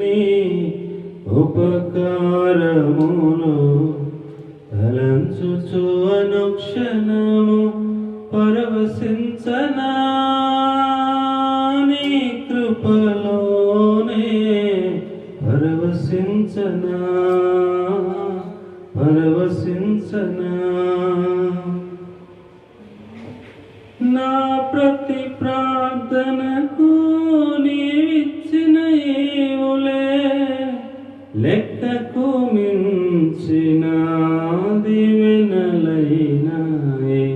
నీ ఉపకారమును తలంచుచు అనుక్షణము పరవశించనా నీ కృపలోనే పరవశించనా నా ప్రతి ప్రార్థనకు నీవిచ్చిన ఈవులే లెక్కకు మించిన దీవెనలైనాయి.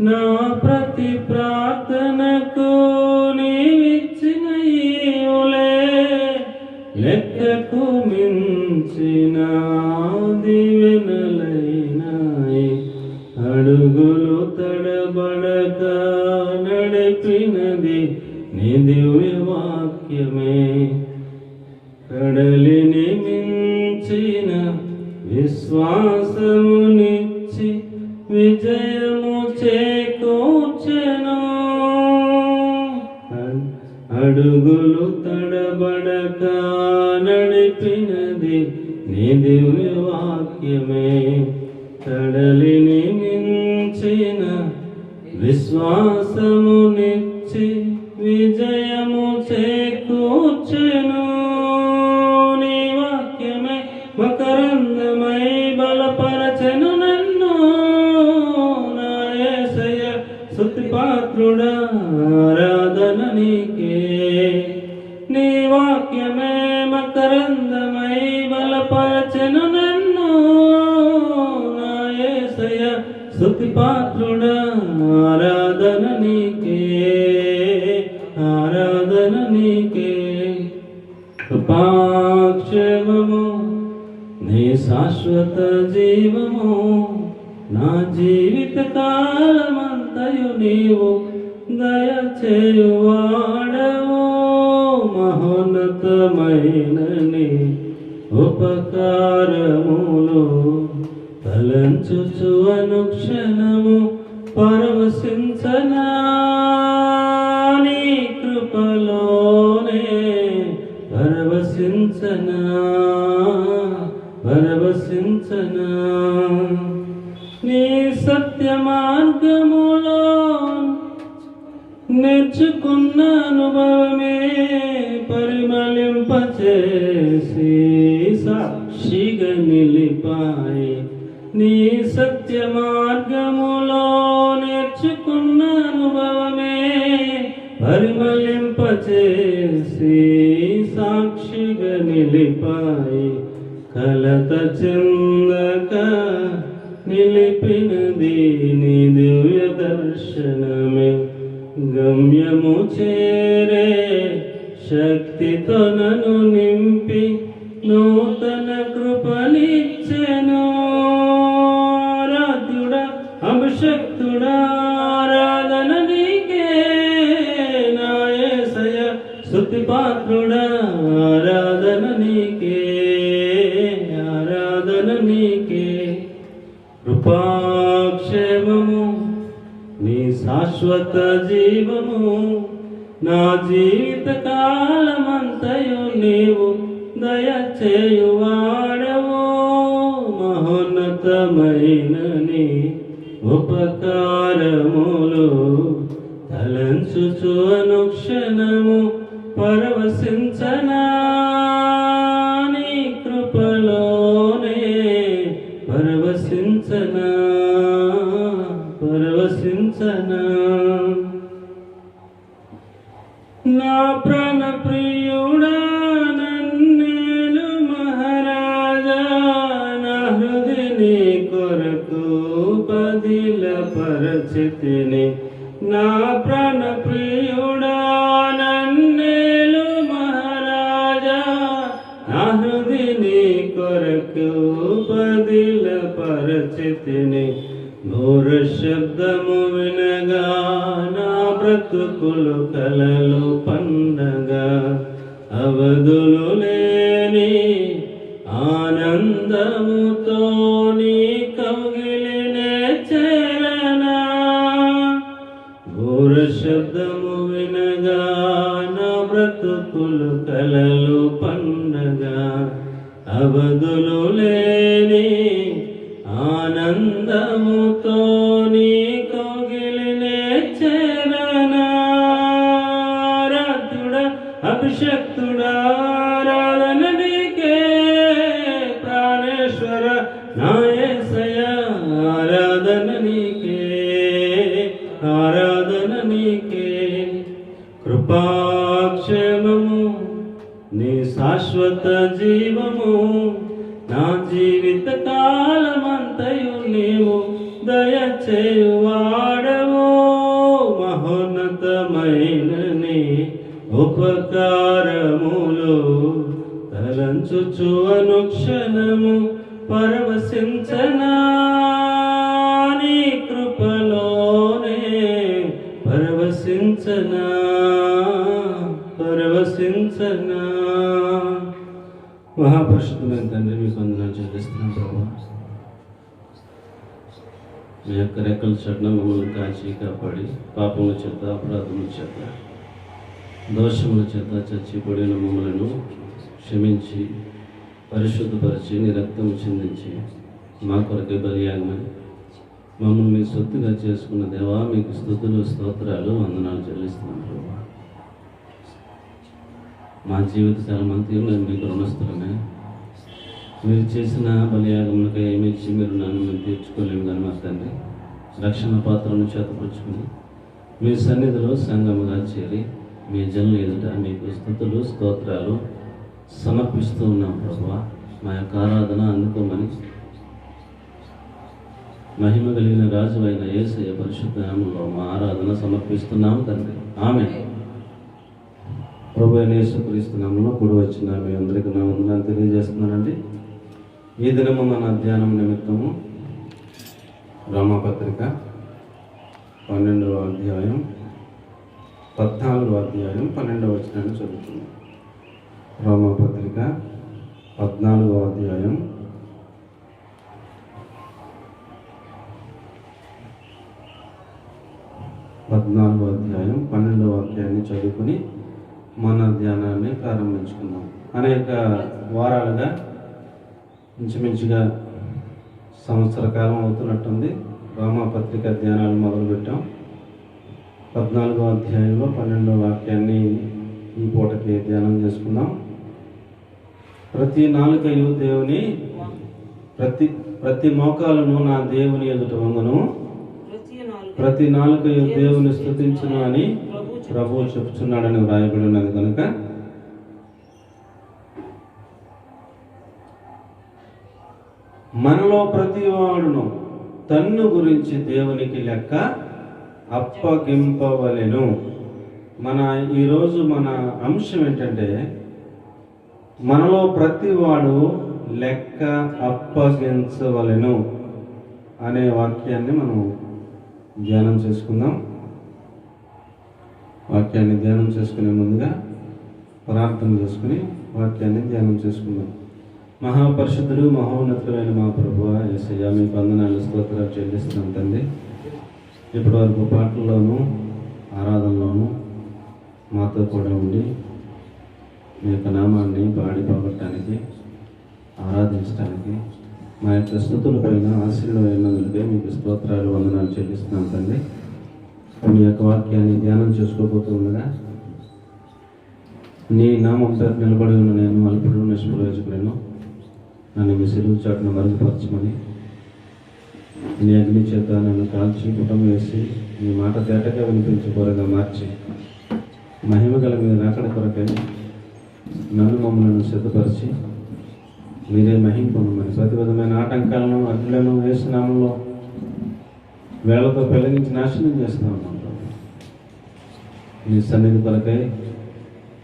నా ప్రతి ప్రార్థనకు నీవిచ్చిన ఈవులే లెక్కకు మించిన దీవెనలైనాయి. అడుగులు తడబడక నడిపినది నీ దివ్య వాక్యమే. కడలిని మించిన విశ్వాసమునిచ్చి విజయము చేకూర్చెను. అడుగులు తడబడక నడిపినది నీ దివ్య వాక్యమే. కడలిని మించిన విశ్వాసమునిచ్చి విజయము చేకూర్చెను. నీ వాక్యమే మకరందమై బలపరచెను నన్ను. నా యేసయ్య స్తుతిపాత్రుడా ఆరాధన నీకే. నీ వాక్యమే మకరందమై బలపరచెను నన్ను. నా యేసయ్య స్తుతిపాత్రుడా ఆరాధన నీకే. ఆరాధన నీకే. కృపాక్షేమము నీ శాశ్వత జీవము. నా జీవిత కాలమంతయు నీవు దయచేయువాడవు. మహోన్నతమైన నీ ఉపకారములు తలంచుచు అనుక్షణము పరవశించనా నీ కృపలోనే పరవశించనా. నీ సత్య మార్గములో నేర్చుకున్న అనుభవమే పరిమళింపచేసి సాక్షిగా నిలిపాయి. నీ సత్య మార్గములో నేర్చుకున్న అనుభవమే పరిమళింపచేసి సాక్షిగా నిలిపాయి. కలత చెందక నిలిపినది నీ దివ్య దర్శనమే. గమ్యము చేరే శక్తితో నన్ను నింపి నూతన కృపనిచ్చెను. ఆరాధ్యుడా అభిషక్తుడా ఆరాధన నీకే. నా యేసయ్య స్తుతిపాత్రుడా ఆరాధన నీకే. ఆరాధన నీకే. కృపాక్షేమము నీ శాశ్వత జీవము. నా జీవిత కాలమంతయు నీవు దయచేయువాడవు. మహోన్నతమైన నీ ఉపకారములు తలంచుచు అనుక్షణము పరవశించనా నీ కృపలోనే పరవశించనా. నా ప్రాణ ప్రియుడా నన్నేలు మహారాజా. నా హృదయని కొరకు పదిలపరచితిని. నా ప్రాణ ప్రియుడా నన్నేలు మహారాజా. నా హృదయని కొరకు పదిలపరచితిని. ఘోర శబ్దము వినగా నా బ్రతుకులు కలలు పండగా. అవధులు లేని ఆనందముతో నీ కౌగిలినే చేరనా. ఘోర శబ్దము వినగా నా బ్రతుకులు కలలు అవధులు పండగ అవధులు లేని ఆనందముతో నీ కౌగిలినే చేరనా రాధుడా అభిషక్తుడా ఆరాధన నీకే ప్రాణేశ్వర నా యేసయ్యా ఆరాధన నీకే ఆరాధన నీకే కృపాక్షేమము నీ శాశ్వత జీవము నా జీవిత కాలమంతయు నీవు దయచేయువాడవో మహోన్నతమైన నీ ఉపకారములు తలంచుచు అనుక్షణము పరవశించనా నీ కృపలోనే పరవశించనా పరవశించనా. మహాపరిశుద్ధమైన తండ్రి మీకు వందనాలు చెల్లిస్తున్నాం ప్రభు. మీ యొక్క రెక్కల చట్న మమ్మల్ని కాచి కాపాడి పాపముల చేత అపరాధముల చేత దోషముల చేత చచ్చిపడిన మమ్మలను క్షమించి పరిశుద్ధపరిచి నీ రక్తము చిందించి మా కొరకే బలియాగమని మమ్మల్ని మీ సొత్తుగా చేసుకున్న దేవా మీకు స్తుతులు స్తోత్రాలు వందనాలు చెల్లిస్తున్నాం ప్రభు. మా జీవితకాలం అంతా మేము మీకు రుణస్థులమే. మీరు చేసిన బలియాగములకై ఏమి ఇచ్చి మీరు నన్ను మేము తీర్చుకోలేము కానీ మా తండ్రి రక్షణ పాత్రను చేతపరుచుకుని మీ సన్నిధిలో సంగముగా చేరి మీ జనుల ఎదుట మీకు స్తుతులు స్తోత్రాలు సమర్పిస్తూ ఉన్నాం ప్రభువా. మా యొక్క ఆరాధన అందుకోమని మహిమ కలిగిన రాజు అయిన యేసయ్య పరిశుద్ధ నామములో మా ఆరాధన సమర్పిస్తున్నాం తండ్రి. ఆమేన్. ప్రభు అయిన యేసుక్రీస్తు నామములో కూడి వచ్చిన మీ అందరికీ నా వందనాలు తెలియజేస్తున్నానండి. ఈ దినము మన ధ్యానం నిమిత్తము రోమాపత్రిక 12వ అధ్యాయం 14వ అధ్యాయం 12వ వచనాన్ని చదువుతున్నాం. రోమాపత్రిక 14వ అధ్యాయం 12వ అధ్యాయాన్ని చదువుకుని మన ధ్యానాన్ని ప్రారంభించుకుందాం. అనేక వారాలుగా ఇంచుమించుగా సంవత్సర కాలం అవుతున్నట్టుంది రోమాపత్రిక ధ్యానాలు మొదలుపెట్టాం. 14వ అధ్యాయంలో 12వ వాక్యాన్ని ఈ పూటకి ధ్యానం చేసుకుందాం. ప్రతి నాలుకయు దేవుని ప్రతి మోకాలను నా దేవుని ఎదుట వంగును, ప్రతి నాలుకయు దేవుని స్తుతించును అని ప్రభువు చెప్తున్నాడని వ్రాయబడి ఉన్నది. కనుక మనలో ప్రతి వాడును తన్ను గురించి దేవునికి లెక్క అప్పగింపవలెను. ఈరోజు మన అంశం ఏంటంటే మనలో ప్రతి వాడు లెక్క అప్పగించవలెను అనే వాక్యాన్ని మనం ధ్యానం చేసుకుందాం. వాక్యాన్ని ధ్యానం చేసుకునే ముందుగా ప్రార్థన చేసుకుని వాక్యాన్ని ధ్యానం చేసుకుందాం. మహాపరిశుద్ధుడు మహోన్నతులైన మా ప్రభువా యేసయ్య మీకు వందనాలు స్తోత్రాలు చెల్లిస్తున్నాం తండ్రి. ఇప్పటి వరకు పాటల్లోనూ ఆరాధనలోనూ మాతో కూడా ఉండి మీ యొక్క నామాన్ని పాడి పోగొట్టడానికి ఆరాధించడానికి మా యొక్క స్తుతులపైన ఆశీర్వాదమైనందుకే మీకు స్తోత్రాలు వందనాలు చెల్లిస్తున్నాం తండ్రి. మీ యొక్క వాక్యాన్ని ధ్యానం చేసుకోబోతుండగా నీ నామం పేరు నిలబడి ఉన్న నేను మలుపుడు నిష్ప్రయోజకులను నన్ను మీ సిలువు చాటును మరుగుపరచమని నీ అగ్ని చేత నన్ను కాల్చి కుటుంబం వేసి నీ మాట తేటగా వినిపించబోరగా మార్చి మహిమ గల మీద రాకడ కొరకై నన్ను మమ్మల్ని సిద్ధపరిచి మీరే మహిమ పొందమని ప్రతి విధమైన ఆటంకాలను అడ్డులను వేసినామంలో వేళతో పెళ్ళగించి నాశనం చేస్తూ ఉన్నాం. నీ సన్నిధి కొరకై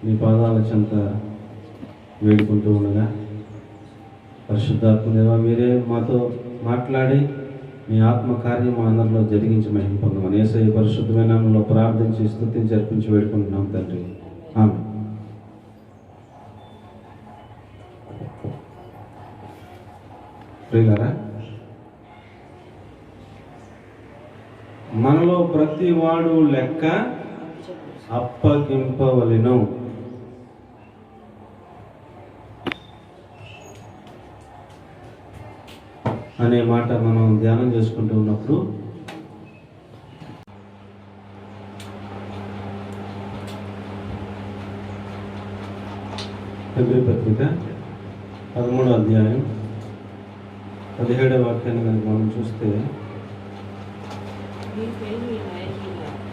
నీ పాదాల చెంత వేడుకుంటూ ఉండగా పరిశుద్ధాత్మదేవా మీరే మాతో మాట్లాడి మీ ఆత్మ కార్యం అందరిలో జరిగించి మహిమ పొందమని యేసయ్య పరిశుద్ధమైన నామములో ప్రార్థించి స్తుతించి అర్పించి వేడుకుంటున్నాం తండ్రి. ఆమేన్. ప్రియులారా, మనలో ప్రతి వాడు లెక్క అప్పగింపవలెను. అనే మాట మనం ధ్యానం చేసుకుంటూ ఉన్నప్పుడు హెబ్రీ పత్రిక 13వ అధ్యాయం 17వ వాక్యాన్ని కనుక మనం చూస్తే,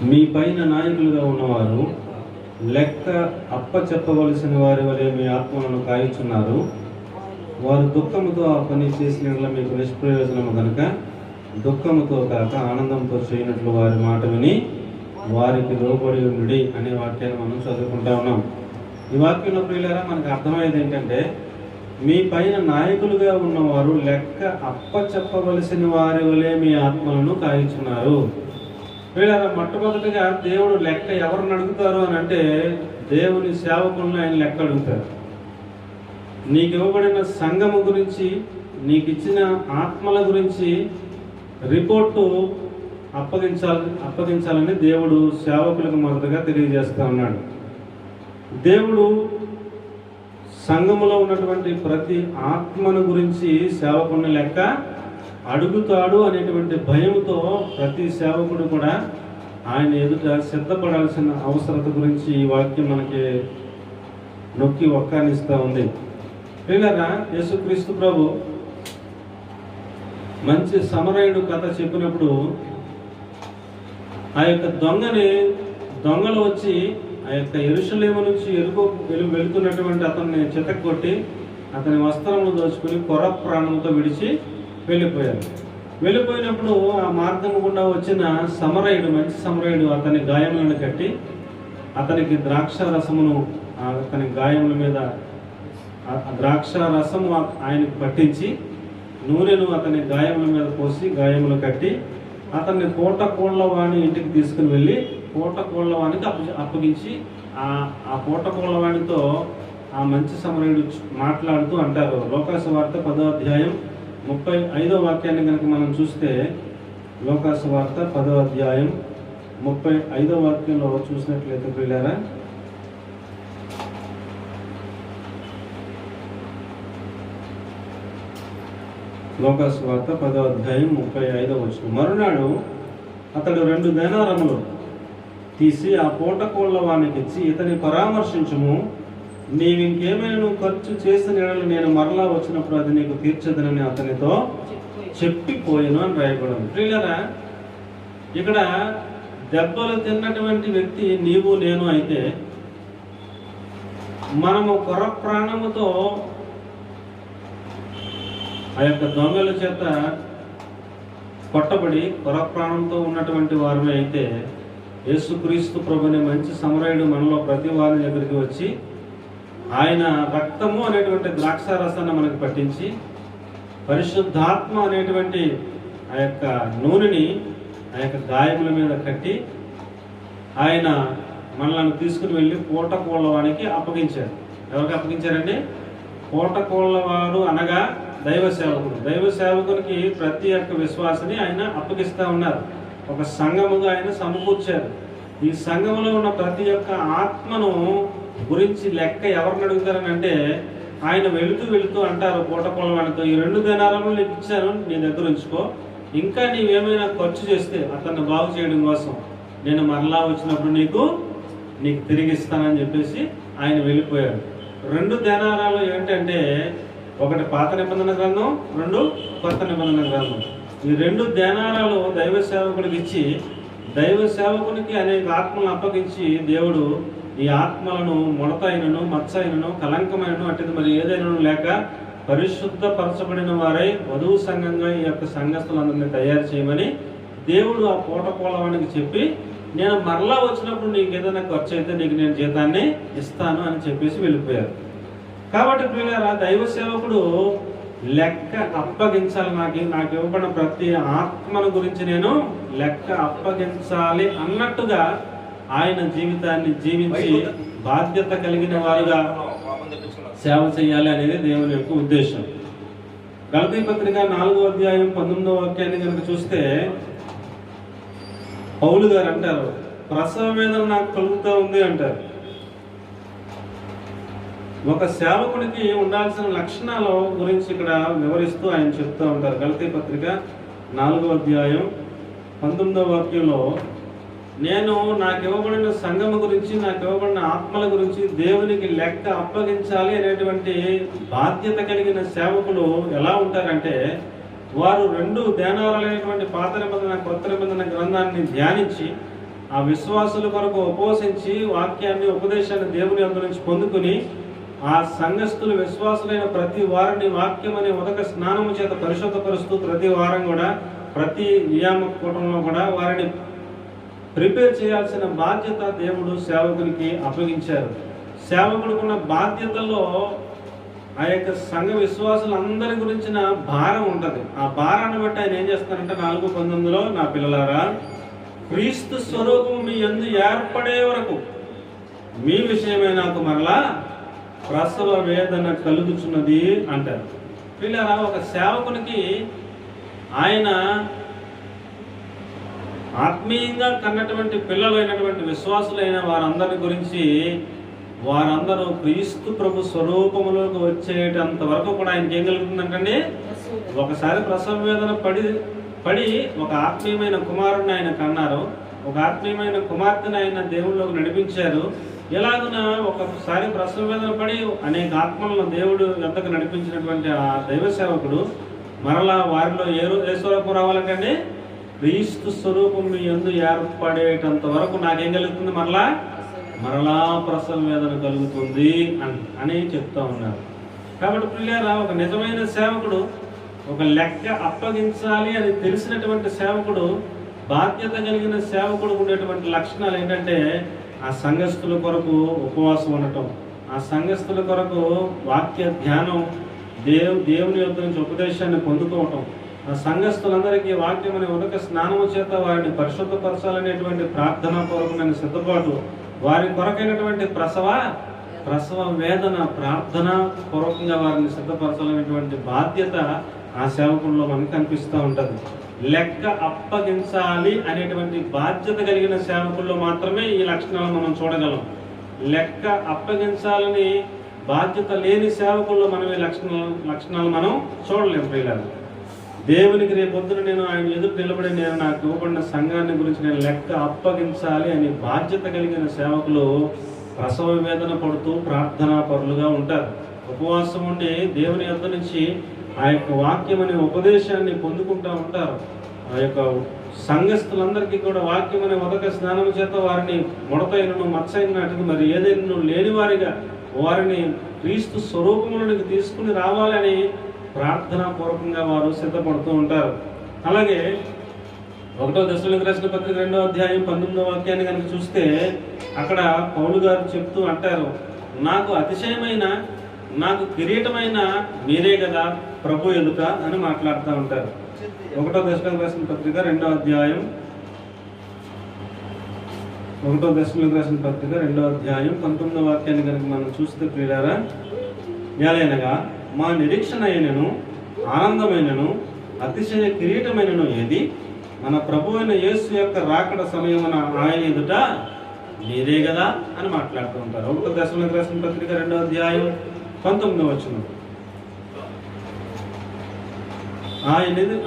మీ పైన నాయకులుగా ఉన్నవారు లెక్క అప్పచెప్పవలసిన వారి వలె మీ ఆత్మలను కాయుచున్నారు. వారు దుఃఖముతో ఆ పని చేసిన మీకు నిష్ప్రయోజనము కనుక దుఃఖముతో కాక ఆనందంతో చేయనట్లు వారి మాట విని వారికి లోబడి ఉండి అనే వాక్యాన్ని మనం చదువుకుంటా ఉన్నాం. ఈ వాక్యంలో ప్రియులారా మనకు అర్థమయ్యేది ఏంటంటే, మీ పైన నాయకులుగా ఉన్నవారు లెక్క అప్పచెప్పవలసిన వారి వలె మీ ఆత్మలను కాయుచున్నారు. ప్రియులారా, మొట్టమొదటిగా దేవుడు లెక్క ఎవరిని అడుగుతారు అని అంటే, దేవుని సేవకులను ఆయన లెక్క అడుగుతారు. నీకు ఇవ్వబడిన సంఘము గురించి, నీకు ఇచ్చిన ఆత్మల గురించి రిపోర్టు అప్పగించాలని దేవుడు సేవకులకు మొదటగా తెలియజేస్తూ ఉన్నాడు. దేవుడు సంఘములో ఉన్నటువంటి ప్రతి ఆత్మను గురించి సేవకుని లెక్క అడుగుతాడు అనేటువంటి భయంతో ప్రతి సేవకుడు కూడా ఆయన ఎదుట సిద్ధపడాల్సిన అవసరత గురించి ఈ వాక్యం మనకి నొక్కి ఒక్కానిస్తూ ఉంది. పిల్లరా, యేసుక్రీస్తు ప్రభు మంచి సమరయుడు కథ చెప్పినప్పుడు ఆ యొక్క దొంగలు వచ్చి ఆ యొక్క యెరూషలేము నుంచి వెళుతున్నటువంటి అతన్ని చితక్కొట్టి అతని వస్త్రములు దోచుకుని కొర ప్రాణంతో విడిచి వెళ్ళిపోయినప్పుడు ఆ మార్గం గుండా వచ్చిన మంచి సమరయుడు అతని గాయములను కట్టి అతనికి ద్రాక్ష రసమును అతని గాయముల మీద ద్రాక్ష రసము ఆయనకు పట్టించి నూనెను అతని గాయముల మీద పోసి గాయములు కట్టి అతన్ని పూటకోళ్ళవాణి ఇంటికి తీసుకుని వెళ్ళి పూటకోళ్ళవానికి అప్పగించి ఆ పూటకోళ్ళవాణితో ఆ మంచి సమరయుడు మాట్లాడుతూ అంటారు. లోకాసు వార్త 10వ అధ్యాయం 35వ వాక్యాన్ని కనుక మనం చూస్తే, లోకాసు వార్త 10వ అధ్యాయం 35వ వాక్యంలో చూసినట్లయితే ప్రియులారా, లోకాసు వార్త 10వ అధ్యాయం 35వ వచనం, మరునాడు అతడు 2 దేనారములు తీసి ఆ పూటకోళ్ళ వానికి ఇచ్చి, ఇతని పరామర్శించుము, నీవు ఇంకేమైనా ఖర్చు చేసిన ఎడల నేను మరలా వచ్చినప్పుడు అది నీకు తీర్చదనని అతనితో చెప్పిపోయాను అని రాయబడింది. ప్రియులారా, ఇక్కడ దెబ్బలు తిన్నటువంటి వ్యక్తి నీవు నేను అయితే, మనము కొర ప్రాణముతో ఆ యొక్క దొంగల చేత కొట్టబడి కొర ప్రాణంతో ఉన్నటువంటి వారమే అయితే, యేసుక్రీస్తు ప్రభుని మంచి సమరయుడు మనలో ప్రతి వారి దగ్గరికి వచ్చి ఆయన రక్తము అనేటువంటి ద్రాక్ష రసాన్ని మనకు పట్టించి పరిశుద్ధాత్మ అనేటువంటి ఆ యొక్క నూనెని ఆ యొక్క గాయముల మీద కట్టి ఆయన మనల్ని తీసుకుని వెళ్ళి పూటకోళ్ళవానికి అప్పగించారు. ఎవరికి అప్పగించారండి? పూటకోళ్ళవాడు అనగా దైవ సేవకునికి ప్రతి ఒక్క విశ్వాసని ఆయన అప్పగిస్తూ ఉన్నారు. ఒక సంఘముగా ఆయన సమకూర్చారు. ఈ సంఘములో ఉన్న ప్రతి ఒక్క ఆత్మను గురించి లెక్క ఎవరిని అడుగుతారని అంటే, ఆయన వెళుతూ అంటారు పూటకోళ్ళవాడితో, ఈ 2 దేనారములు నీకు ఇచ్చాను, నీ దగ్గర ఉంచుకో, ఇంకా నీవేమైనా ఖర్చు చేస్తే అతన్ని బాగు చేయడం కోసం నేను మరలా వచ్చినప్పుడు నీకు తిరిగి ఇస్తానని చెప్పేసి ఆయన వెళ్ళిపోయాడు. 2 దేనారాలు ఏంటంటే, ఒకటి పాత నిబంధన గ్రంథం, 2 కొత్త నిబంధన గ్రంథం. ఈ 2 దేనారాలు దైవ సేవకుడికి ఇచ్చి, దైవ సేవకునికి అనేక ఆత్మలను అప్పగించి, దేవుడు ఈ ఆత్మలను ముడతైనను మచ్చైనను కలంకమైనను అట్టిది మరి ఏదైనా లేక పరిశుద్ధపరచబడిన వారై వధువు సంఘంగా ఈ యొక్క సంఘస్థులందరినీ తయారు చేయమని దేవుడు ఆ పూటకోళ్ళవానికి చెప్పి, నేను మరలా వచ్చినప్పుడు నీకు ఏదైనా ఖర్చు అయితే నీకు నేను జీతాన్ని ఇస్తాను అని చెప్పేసి వెళ్ళిపోయారు. కాబట్టి ప్రియులారా, దైవ సేవకుడు లెక్క అప్పగించాలి. నాకు ఇవ్వబడిన ప్రతి ఆత్మను గురించి నేను లెక్క అప్పగించాలి అన్నట్టుగా ఆయన జీవితాన్ని జీవించి బాధ్యత కలిగిన వారుగా సేవ చేయాలి అనేది దేవుని యొక్క ఉద్దేశం. గలతీ పత్రిక 4వ అధ్యాయం 19వ వాక్యాన్ని కనుక చూస్తే, పౌలు గారు అంటారు, ప్రసవ వేదన నాకు కలుగుతూ ఉంది అంటారు. ఒక సేవకుడికి ఉండాల్సిన లక్షణాల గురించి ఇక్కడ వివరిస్తూ ఆయన చెప్తూ ఉంటారు. గలతీ పత్రిక 4వ అధ్యాయం 19వ వాక్యంలో, నేను నాకు ఇవ్వబడిన సంఘము గురించి, నాకు ఇవ్వబడిన ఆత్మల గురించి దేవునికి లెక్క అప్పగించాలి అనేటువంటి బాధ్యత కలిగిన సేవకులు ఎలా ఉంటారంటే, వారు 2 దేనాలైనటువంటి పాత నిబంధన కొత్త నిబంధన గ్రంథాన్ని ధ్యానించి ఆ విశ్వాసుల కొరకు ఉపవసించి వాక్యాన్ని ఉపదేశాన్ని దేవుని అందు నుంచి పొందుకుని ఆ సంఘస్థులు విశ్వాసులైన ప్రతి వారిని వాక్యం అనే ఉదక స్నానము చేత పరిశుద్ధపరుస్తూ ప్రతి వారం కూడా ప్రతి నియామక కూటంలో కూడా వారిని ప్రిపేర్ చేయాల్సిన బాధ్యత దేవుడు సేవకునికి అప్పగించారు. సేవకుడికున్న బాధ్యతల్లో ఆ యొక్క సంఘ విశ్వాసులందరి గురించిన భారం ఉంటుంది. ఆ భారాన్ని బట్టి ఆయన ఏం చేస్తారంటే 4:19లో, నా పిల్లలారా, క్రీస్తు స్వరూపం మీ యందు ఏర్పడే వరకు మీ విషయమే నాకు మరలా ప్రసవ వేదన కలుగుచున్నది అంటారు. పిల్లరా, ఒక సేవకునికి ఆయన ఆత్మీయంగా కన్నటువంటి పిల్లలైనటువంటి విశ్వాసులైన వారందరి గురించి, వారందరూ క్రీస్తు ప్రభు స్వరూపములోకి వచ్చేటంత వరకు కూడా ఆయనకి ఏం కలుగుతుందంటండి, ఒకసారి ప్రసవ వేదన పడి ఒక ఆత్మీయమైన కుమారుడిని ఆయన కన్నారు, ఒక ఆత్మీయమైన కుమార్తెను ఆయన దేవుళ్ళలోకి నడిపించారు. ఎలాగున ఒకసారి ప్రసవ వేదన పడి అనేక ఆత్మలను దేవుడు ఎంతకు నడిపించినటువంటి ఆ దైవ సేవకుడు మరలా వారిలో ఏ స్వరూపం రావాలంటే, క్రీస్తు స్వరూపం మీ యందు ఏర్పడేటంత వరకు నాకేం కలుగుతుంది, మరలా ప్రసవ వేదన కలుగుతుంది అని చెప్తా ఉన్నారు. కాబట్టి పిల్లరా, ఒక నిజమైన సేవకుడు, ఒక లెక్క అప్పగించాలి అని తెలిసినటువంటి సేవకుడు, బాధ్యత కలిగిన సేవకుడు ఉండేటువంటి లక్షణాలు ఏంటంటే, ఆ సంఘస్థుల కొరకు ఉపవాసం ఉండటం, ఆ సంఘస్థుల కొరకు వాక్య ధ్యానం, దేవుని యొద్ద నుంచి ఉపదేశాన్ని పొందుకోవటం, ఆ సంఘస్థులందరికీ వాక్యం అనే ఉదక స్నానము చేత వారిని పరిశుద్ధపరచాలనేటువంటి ప్రార్థనాపూర్వకమైన సిద్ధపాటు, వారి కొరకైనటువంటి ప్రసవ వేదన ప్రార్థన పూర్వకంగా వారిని సిద్ధపరచాలనేటువంటి బాధ్యత ఆ సేవకుల్లో మనకు కనిపిస్తూ ఉంటుంది. లెక్క అప్పగించాలి అనేటువంటి బాధ్యత కలిగిన సేవకుల్లో మాత్రమే ఈ లక్షణాలు మనం చూడగలం. లెక్క అప్పగించాలని బాధ్యత లేని సేవకుల్లో మనం ఈ లక్షణాలు మనం చూడలేము. ప్రియులారా, దేవునికి రేపొద్దున నేను ఆయన ఎదురు నిలబడి నేను నాకు ఇవ్వబడిన సంఘాన్ని గురించి నేను లెక్క అప్పగించాలి అనే బాధ్యత కలిగిన సేవకులు ప్రసవ వేదన పడుతూ ప్రార్థనా పరులుగా ఉంటారు. ఉపవాసం ఉండి దేవుని యొద్ద నుంచి ఆ యొక్క వాక్యం అనే ఉపదేశాన్ని పొందుకుంటూ ఉంటారు. ఆ యొక్క సంఘస్థులందరికీ కూడా వాక్యం అనే ఉదక స్నానం చేత వారిని ముడతైనను మత్సైనట్టు మరి ఏదైనా లేని వారిగా వారిని క్రీస్తు స్వరూపంలోనికి తీసుకుని రావాలని ప్రార్థనా పూర్వకంగా వారు సిద్ధపడుతూ ఉంటారు. అలాగే 1వ దశలోనికి రాసిన పత్రిక 2వ అధ్యాయం 19వ వాక్యాన్ని కనుక చూస్తే అక్కడ పౌలు గారు చెప్తూ అంటారు, నాకు అతిశయమైన, నాకు కిరీటమైన మీరే కదా ప్రభు ఎదుట అని మాట్లాడుతూ ఉంటారు. 1వ దశలోనికి రాసిన పత్రిక 2వ అధ్యాయం 19వ వాక్యాన్ని కనుక మనం చూస్తే ప్రియులారా, ఎలాగనగా మా నిరీక్షణ అయినను ఆనందమైనను అతిశయ కిరీటమైనను ఏది, మన ప్రభు అయిన యేసు యొక్క రాకడ సమయమున ఆయన ఎదుట మీరే కదా అని మాట్లాడుతూ ఉంటారు. 1వ దశలోనికి రాసిన పత్రిక 2వ అధ్యాయం 19వ వచనం,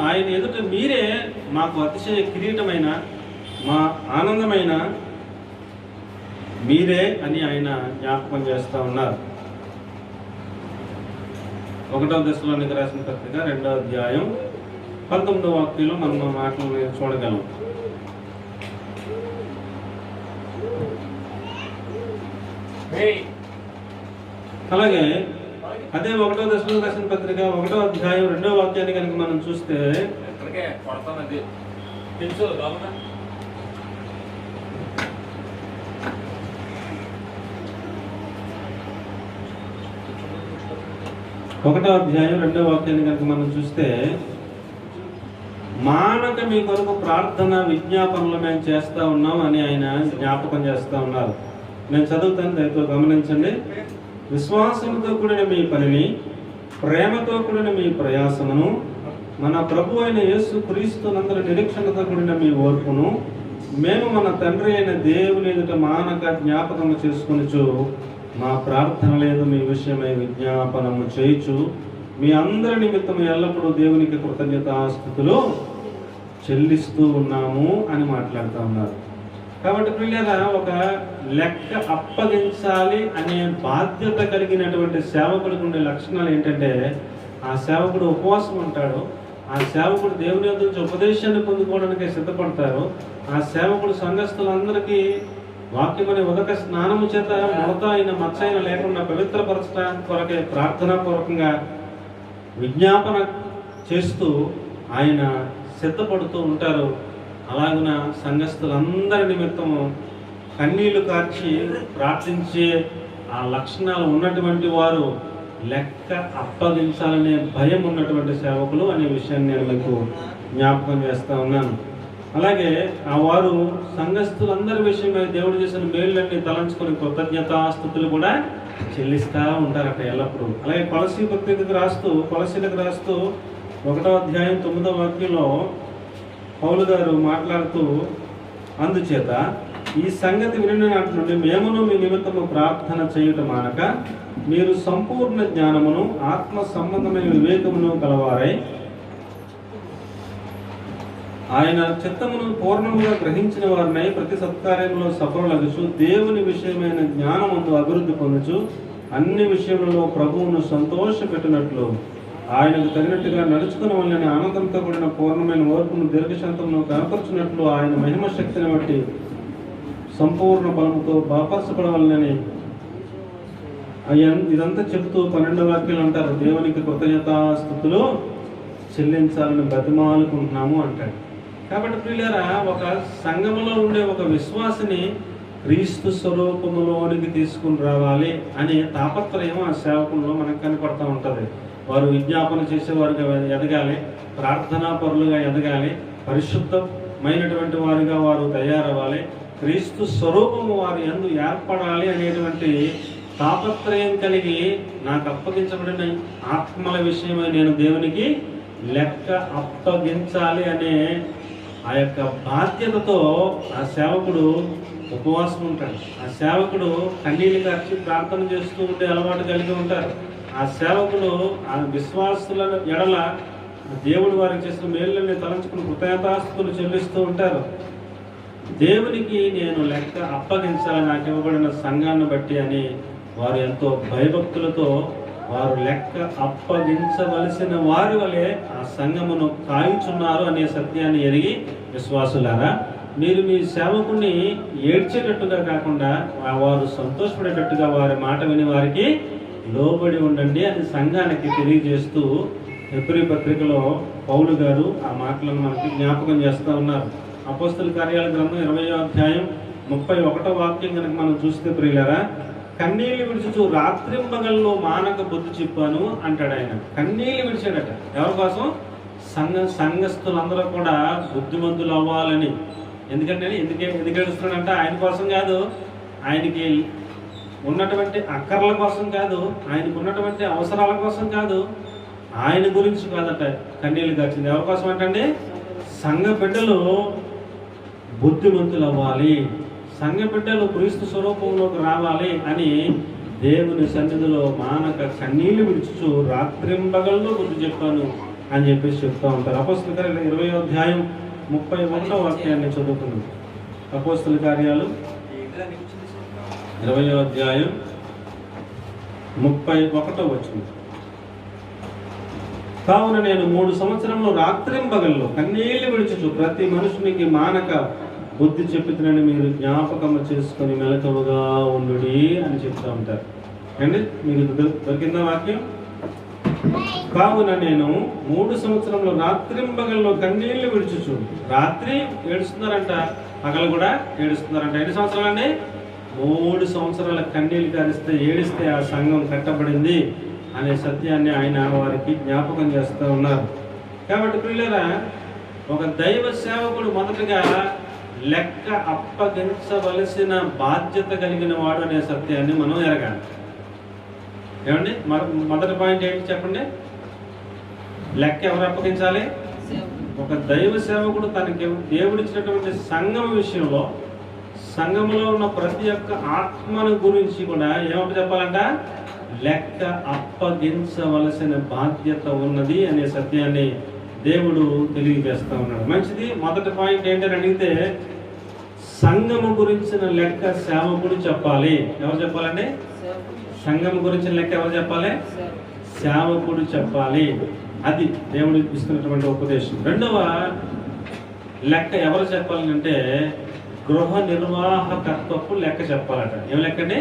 ఆయన ఎదుట మీరే మాకు అతిశయ కిరీటమైన, మా ఆనందమైన మీరే అని ఆయన జ్ఞాపకం చేస్తూ ఉన్నారు. 1వ దశలోనికి రాసిన పత్రిక 2వ అధ్యాయం 19వ వాక్యంలో మనం మాటలు చూడగలం. అలాగే అదే 1వ దశలోనికి రాసిన పత్రిక 1వ అధ్యాయం 2వ వాక్యాన్ని కనుక మనం చూస్తే ఒకటో అధ్యాయం 2వ వాక్యాన్ని కనుక మనం చూస్తే, మానక మీ కొరకు ప్రార్థన విజ్ఞాపనలు మేము చేస్తూ ఉన్నాం అని ఆయన జ్ఞాపకం చేస్తూ ఉన్నారు. నేను చదువుతాను, దయతో గమనించండి. విశ్వాసంతో కూడిన మీ పనిని, ప్రేమతో కూడిన మీ ప్రయాసమును, మన ప్రభు అయిన యేసు క్రీస్తునందరి నిరీక్షణతో కూడిన మీ ఓర్పును మేము మన తండ్రి అయిన దేవుని ఎదుట మానక జ్ఞాపకం చేసుకొనుచు మా ప్రార్థన లేదు మీ విషయమై విజ్ఞాపనము చేయుచు మీ అందరి నిమిత్తం ఎల్లప్పుడూ దేవునికి కృతజ్ఞతాస్తుతులు చెల్లిస్తూ ఉన్నాము అని మాట్లాడుతూ ఉన్నారు. కాబట్టి ప్రియులారా, ఒక లెక్క అప్పగించాలి అనే బాధ్యత కలిగినటువంటి సేవకుడికి ఉండే లక్షణాలు ఏంటంటే, ఆ సేవకుడు ఉపవాసం ఉంటాడు, ఆ సేవకుడు దేవుని యొద్ద నుంచి ఉపదేశాన్ని పొందుకోవడానికి సిద్ధపడతారు, ఆ సేవకుడు సంఘస్థులందరికీ వాక్యమనే ఉదక స్నానము చేత ముడత అయిన మచ్చ అయిన లేకుండా పవిత్రపరచడానికి కొరకే ప్రార్థనాపూర్వకంగా విజ్ఞాపన చేస్తూ ఆయన సిద్ధపడుతూ ఉంటారు. అలాగున సంఘస్థులందరి నిమిత్తము కన్నీళ్లు కార్చి ప్రార్థించే ఆ లక్షణాలు ఉన్నటువంటి వారు లెక్క అప్పగించాలనే భయం ఉన్నటువంటి సేవకులు అనే విషయాన్ని నేను మీకు జ్ఞాపకం చేస్తూ ఉన్నాను. అలాగే ఆ వారు సంఘస్థులందరి విషయమై దేవుడు చేసిన మేళ్ళన్నీ తలంచుకొని కృతజ్ఞతాస్తుతులు కూడా చెల్లిస్తూ ఉంటారట ఎల్లప్పుడూ. అలాగే కొలసీలకు రాస్తూ 1వ అధ్యాయం 9వ వాక్యంలో పౌలు గారు మాట్లాడుతూ, అందుచేత ఈ సంగతి వినిన నాటి నుండి మేమును మీ నిమిత్తము ప్రార్థన చేయుట మానక మీరు సంపూర్ణ జ్ఞానమును ఆత్మ సంబంధమైన వివేకమును కలవారై ఆయన చిత్తమును పూర్ణముగా గ్రహించిన వారినై ప్రతి సత్కార్యంలో సఫలమగుచు దేవుని విషయమైన జ్ఞానమందు అభివృద్ధి పొందుచు అన్ని విషయములలో ప్రభువును సంతోషపెట్టినట్లు ఆయనకు తగినట్టుగా నడుచుకుని వాళ్ళని ఆనందంతో కూడిన పూర్ణమైన ఓర్పును దీర్ఘశాంతమును కనపరుచున్నట్లు ఆయన మహిమ శక్తిని బట్టి సంపూర్ణ బలముతో బలపరచబడవాలని ఇదంతా చెబుతూ 12వ వాక్యాలు అంటారు, దేవునికి కృతజ్ఞతాస్తుతులు చెల్లించాలని బతిమాలుకుంటున్నాము అంటాడు. కాబట్టి ప్రియులారా, ఒక సంఘములో ఉండే ఒక విశ్వాసిని క్రీస్తు స్వరూపములోనికి తీసుకుని రావాలి అనే తాపత్రయం ఆ సేవకుల్లో మనకు కనపడుతూ ఉంటుంది. వారు విజ్ఞాపన చేసేవారుగా ఎదగాలి, ప్రార్థనా పరులుగా ఎదగాలి, పరిశుద్ధమైనటువంటి వారుగా వారు తయారవ్వాలి, క్రీస్తు స్వరూపము వారు యందు ఏర్పడాలి అనేటువంటి తాపత్రయం కలిగి నాకు అప్పగించబడిన ఆత్మల విషయమై నేను దేవునికి లెక్క అప్పగించాలి అనే ఆ యొక్క బాధ్యతతో ఆ సేవకుడు ఉపవాసం ఉంటాడు. ఆ సేవకుడు కన్నీళ్ళు కార్చి ప్రార్థన చేస్తూ ఉండే అలవాటు కలిగి ఉంటారు. ఆ సేవకుడు ఆ విశ్వాసుల ఎడల దేవుడు వారికి చేసిన మేళ్ళని తలంచుకుని కృతజ్ఞతాస్తుతులు చెల్లిస్తూ ఉంటారు. దేవునికి నేను లెక్క అప్పగించాలని నాకు ఇవ్వబడిన సంఘాన్ని బట్టి అని వారు ఎంతో భయభక్తులతో వారు లెక్క అప్పగించవలసిన వారి వలె ఆ సంఘమును కాయుచున్నారు అనే సత్యాన్ని ఎరిగి, విశ్వాసులారా, మీరు మీ సేవకుని ఏడ్చేటట్టుగా కాకుండా వారు సంతోషపడేటట్టుగా వారి మాట విని వారికి లోబడి ఉండండి అని సంఘానికి తెలియజేస్తూ హెబ్రీ పత్రికలో పౌలు గారు ఆ మాటలను మనకి జ్ఞాపకం చేస్తూ ఉన్నారు. అపోస్తల కార్యాల గ్రంథం 20వ అధ్యాయం 31వ వాక్యం కనుక మనం చూస్తే ప్రియులారా, కన్నీళ్లు విడిచుచు రాత్రింబగల్లో మానక బుద్ధి చెప్పాను అంటాడు ఆయన. కన్నీళ్లు విడిచాడట. ఎవరి కోసం? సంఘస్థులందరూ కూడా బుద్ధిమంతులు అవ్వాలని. ఎందుకంటే ఎందుకు ఏడుస్తున్నాడంటే ఆయన కోసం కాదు, ఆయనకి ఉన్నటువంటి అక్కర్ల కోసం కాదు, ఆయనకు ఉన్నటువంటి అవసరాల కోసం కాదు, ఆయన గురించి కాదట కన్నీళ్లు కార్చింది. ఎవరి కోసం అంటే సంఘ బిడ్డలు బుద్ధిమంతులు అవ్వాలి, సంఘ బిడ్డలు క్రీస్తు స్వరూపంలోకి రావాలి అని దేవుని సన్నిధిలో మానక కన్నీళ్లు విడుచుచు రాత్రింబగల్లో బుద్ధి చెప్పాను అని చెప్పేసి చెప్తూ ఉంటారు. అపోస్తల కార్యాలు 20వ అధ్యాయం 31వ వాక్యాన్ని చదువుకున్నాం. అపోస్తల కార్యాలు 20వ అధ్యాయం 31వ వచనం. కావున నేను 3 సంవత్సరంలో రాత్రింబగల్లో కన్నీళ్లు విడుచుచు ప్రతి మనుషునికి మానక బుద్ధి చెప్పుతున్నని మీరు జ్ఞాపకము చేసుకొని మెలకువగా ఉండుడి అని చెప్తూ ఉంటారు. అండి, మీకు దొరికిందా వాక్యం? కావున నేను 3 సంవత్సరంలో రాత్రింబగల్లో కన్నీళ్లు విడుచుచు, రాత్రి ఏడుస్తున్నారంట, పగలు కూడా ఏడుస్తున్నారంట. ఎన్ని సంవత్సరాలండి? 3 సంవత్సరాల కన్నీళ్లు కారిస్తే ఏడిస్తే ఆ సంఘం కట్టబడింది అనే సత్యాన్ని ఆయన వారికి జ్ఞాపకం చేస్తూ ఉన్నారు. కాబట్టి పిల్లరా, ఒక దైవ సేవకుడు మొదటగా లెక్క అప్పగించవలసిన బాధ్యత కలిగిన వాడు అనే సత్యాన్ని మనం ఎరగాలి. ఏమండి, మొదటి పాయింట్ ఏంటి చెప్పండి? లెక్క ఎవరు అప్పగించాలి? ఒక దైవ సేవకుడు తనకి దేవుడిచ్చినటువంటి సంఘం విషయంలో సంఘములో ఉన్న ప్రతి ఒక్క ఆత్మను గురించి కూడా ఏమని చెప్పాలంట, లెక్క అప్పగించవలసిన బాధ్యత ఉన్నది అనే సత్యాన్ని దేవుడు తెలియజేస్తా ఉన్నాడు. మంచిది. మొదటి పాయింట్ ఏంటని అడిగితే, సంఘము గురించిన లెక్క సేవకుడు చెప్పాలి. ఎవరు చెప్పాలండి? సంఘం గురించిన లెక్క ఎవరు చెప్పాలి? సేవకుడు చెప్పాలి. అది దేవుడు ఇస్తున్నటువంటి ఉపదేశం. రెండవ లెక్క ఎవరు చెప్పాలి అంటే, గృహ నిర్వాహకత్వపు లెక్క చెప్పాలట. ఏం లెక్కండి?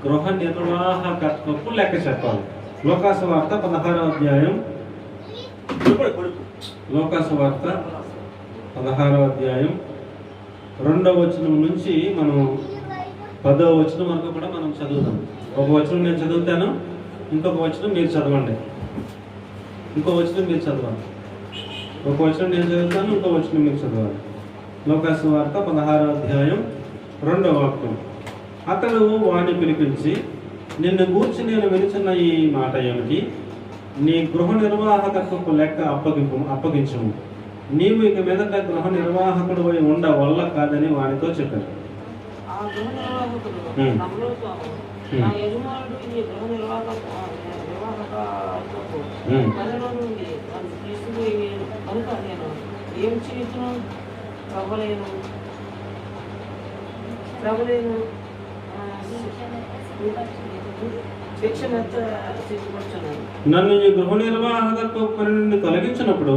గృహ నిర్వాహకత్వపు లెక్క చెప్పాలి. లోకాసు వార్త 16వ అధ్యాయం, లోకాసు వార్త 16వ అధ్యాయం 2వ వచనం నుంచి మనం 10వ వచనం వరకు కూడా మనం చదువుదాం. ఒక వచనం నేను చదువుతాను, ఇంకొక వచనం మీరు చదవండి. ఇంకో వచనం మీరు చదవాలి. ఒక వచనం నేను చదువుతాను, ఇంకో వచనం మీరు చదవాలి. లోకాసు వార్త 16వ అధ్యాయం 2వ వాక్యం. అతడు వాడిని పిలిపించి, నిన్ను గూర్చి నేను వినుచున్న ఈ మాట ఏమిటి? నీ గృహ నిర్వాహకత్వపు లెక్క అప్పగించము. నీవు ఇక మీదట గృహ నిర్వాహకుడు ఉండ వల్ల కాదని వాడితో చెప్పారు. నన్ను ఈ గృహ నిర్వాహకత్వ పని నుండి తొలగించినప్పుడు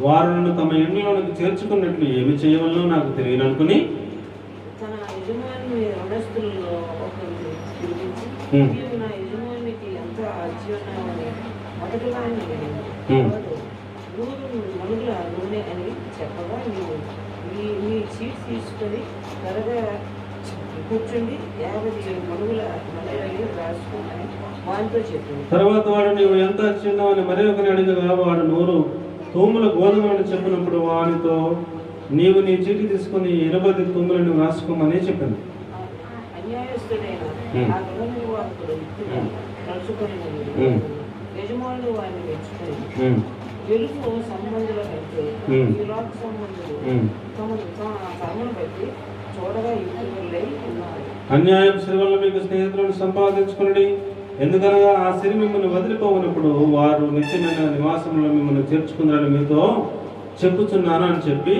వారు నన్ను తమ ఇంట్లోనికి చేర్చుకున్నట్లు ఏమి చేయవలనో నాకు తెలియను అనుకుని తీసుకొని త్వరగా కూర్చుండి 50 మనుగుల రాసుకుంటాను వాటితో చెప్పింది. తర్వాత వాడు, నీవు ఎంత అత్యున్నావు అని మరి ఒకరిని అడిగగా వాడు 100 తూముల గోధుమలను చెప్పినప్పుడు వానితో, నీవు నీ చీటి తీసుకుని 80 తూములను రాసుకోమని చెప్పింది. అన్యాయస్తుడైన ఆ గృహ నిర్వాహకుడు నడుచుకొని యజమానుడు వారిని మెచ్చుకొని, వెలుగు సంబంధుల కంటే ఈ లోక సంబంధులు తమను బట్టి చూడగా యుక్తులై ఉన్నారు. అన్యాయం సిరి వల్ల మీకు స్నేహితులను సంపాదించుకుని, ఎందుకనగా ఆ సిరి మిమ్మల్ని వదిలిపోయినప్పుడు వారు నిత్యమైన నివాసంలో మిమ్మల్ని చేర్చుకుందని మీతో చెప్పుచున్నాను అని చెప్పి,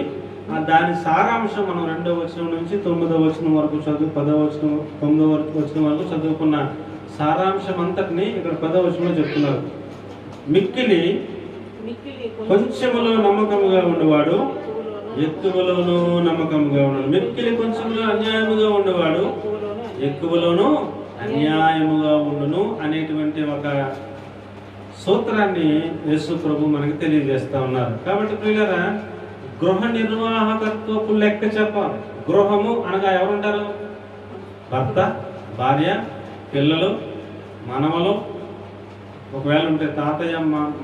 దాని సారాంశం మనం 2వ వచనం నుంచి 9వ వచనం వరకు 10వ వచనం 9వ వచనం వరకు చదువుకున్న సారాంశం అంతటిని ఇక్కడ 10వ వచనంలో చెప్తున్నారు. మిక్కిలి కొంచెములో నమ్మకముగా ఉండేవాడు ఎక్కువలోనూ నమ్మకంగా ఉన్నాడు. మిక్కిలి కొంచెంలో అన్యాయముగా ఉండేవాడు ఎక్కువలోనూ అన్యాయముగా ఉండును అనేటువంటి ఒక సూత్రాన్ని యేసు ప్రభు మనకి తెలియజేస్తా ఉన్నారు. కాబట్టి ప్రియులారా, గృహ నిర్వాహకత్వపు లెక్క చెప్పాలి. గృహము అనగా ఎవరుంటారు? భర్త, భార్య, పిల్లలు, మనవలు, ఒకవేళ ఉంటే తాతయ్య,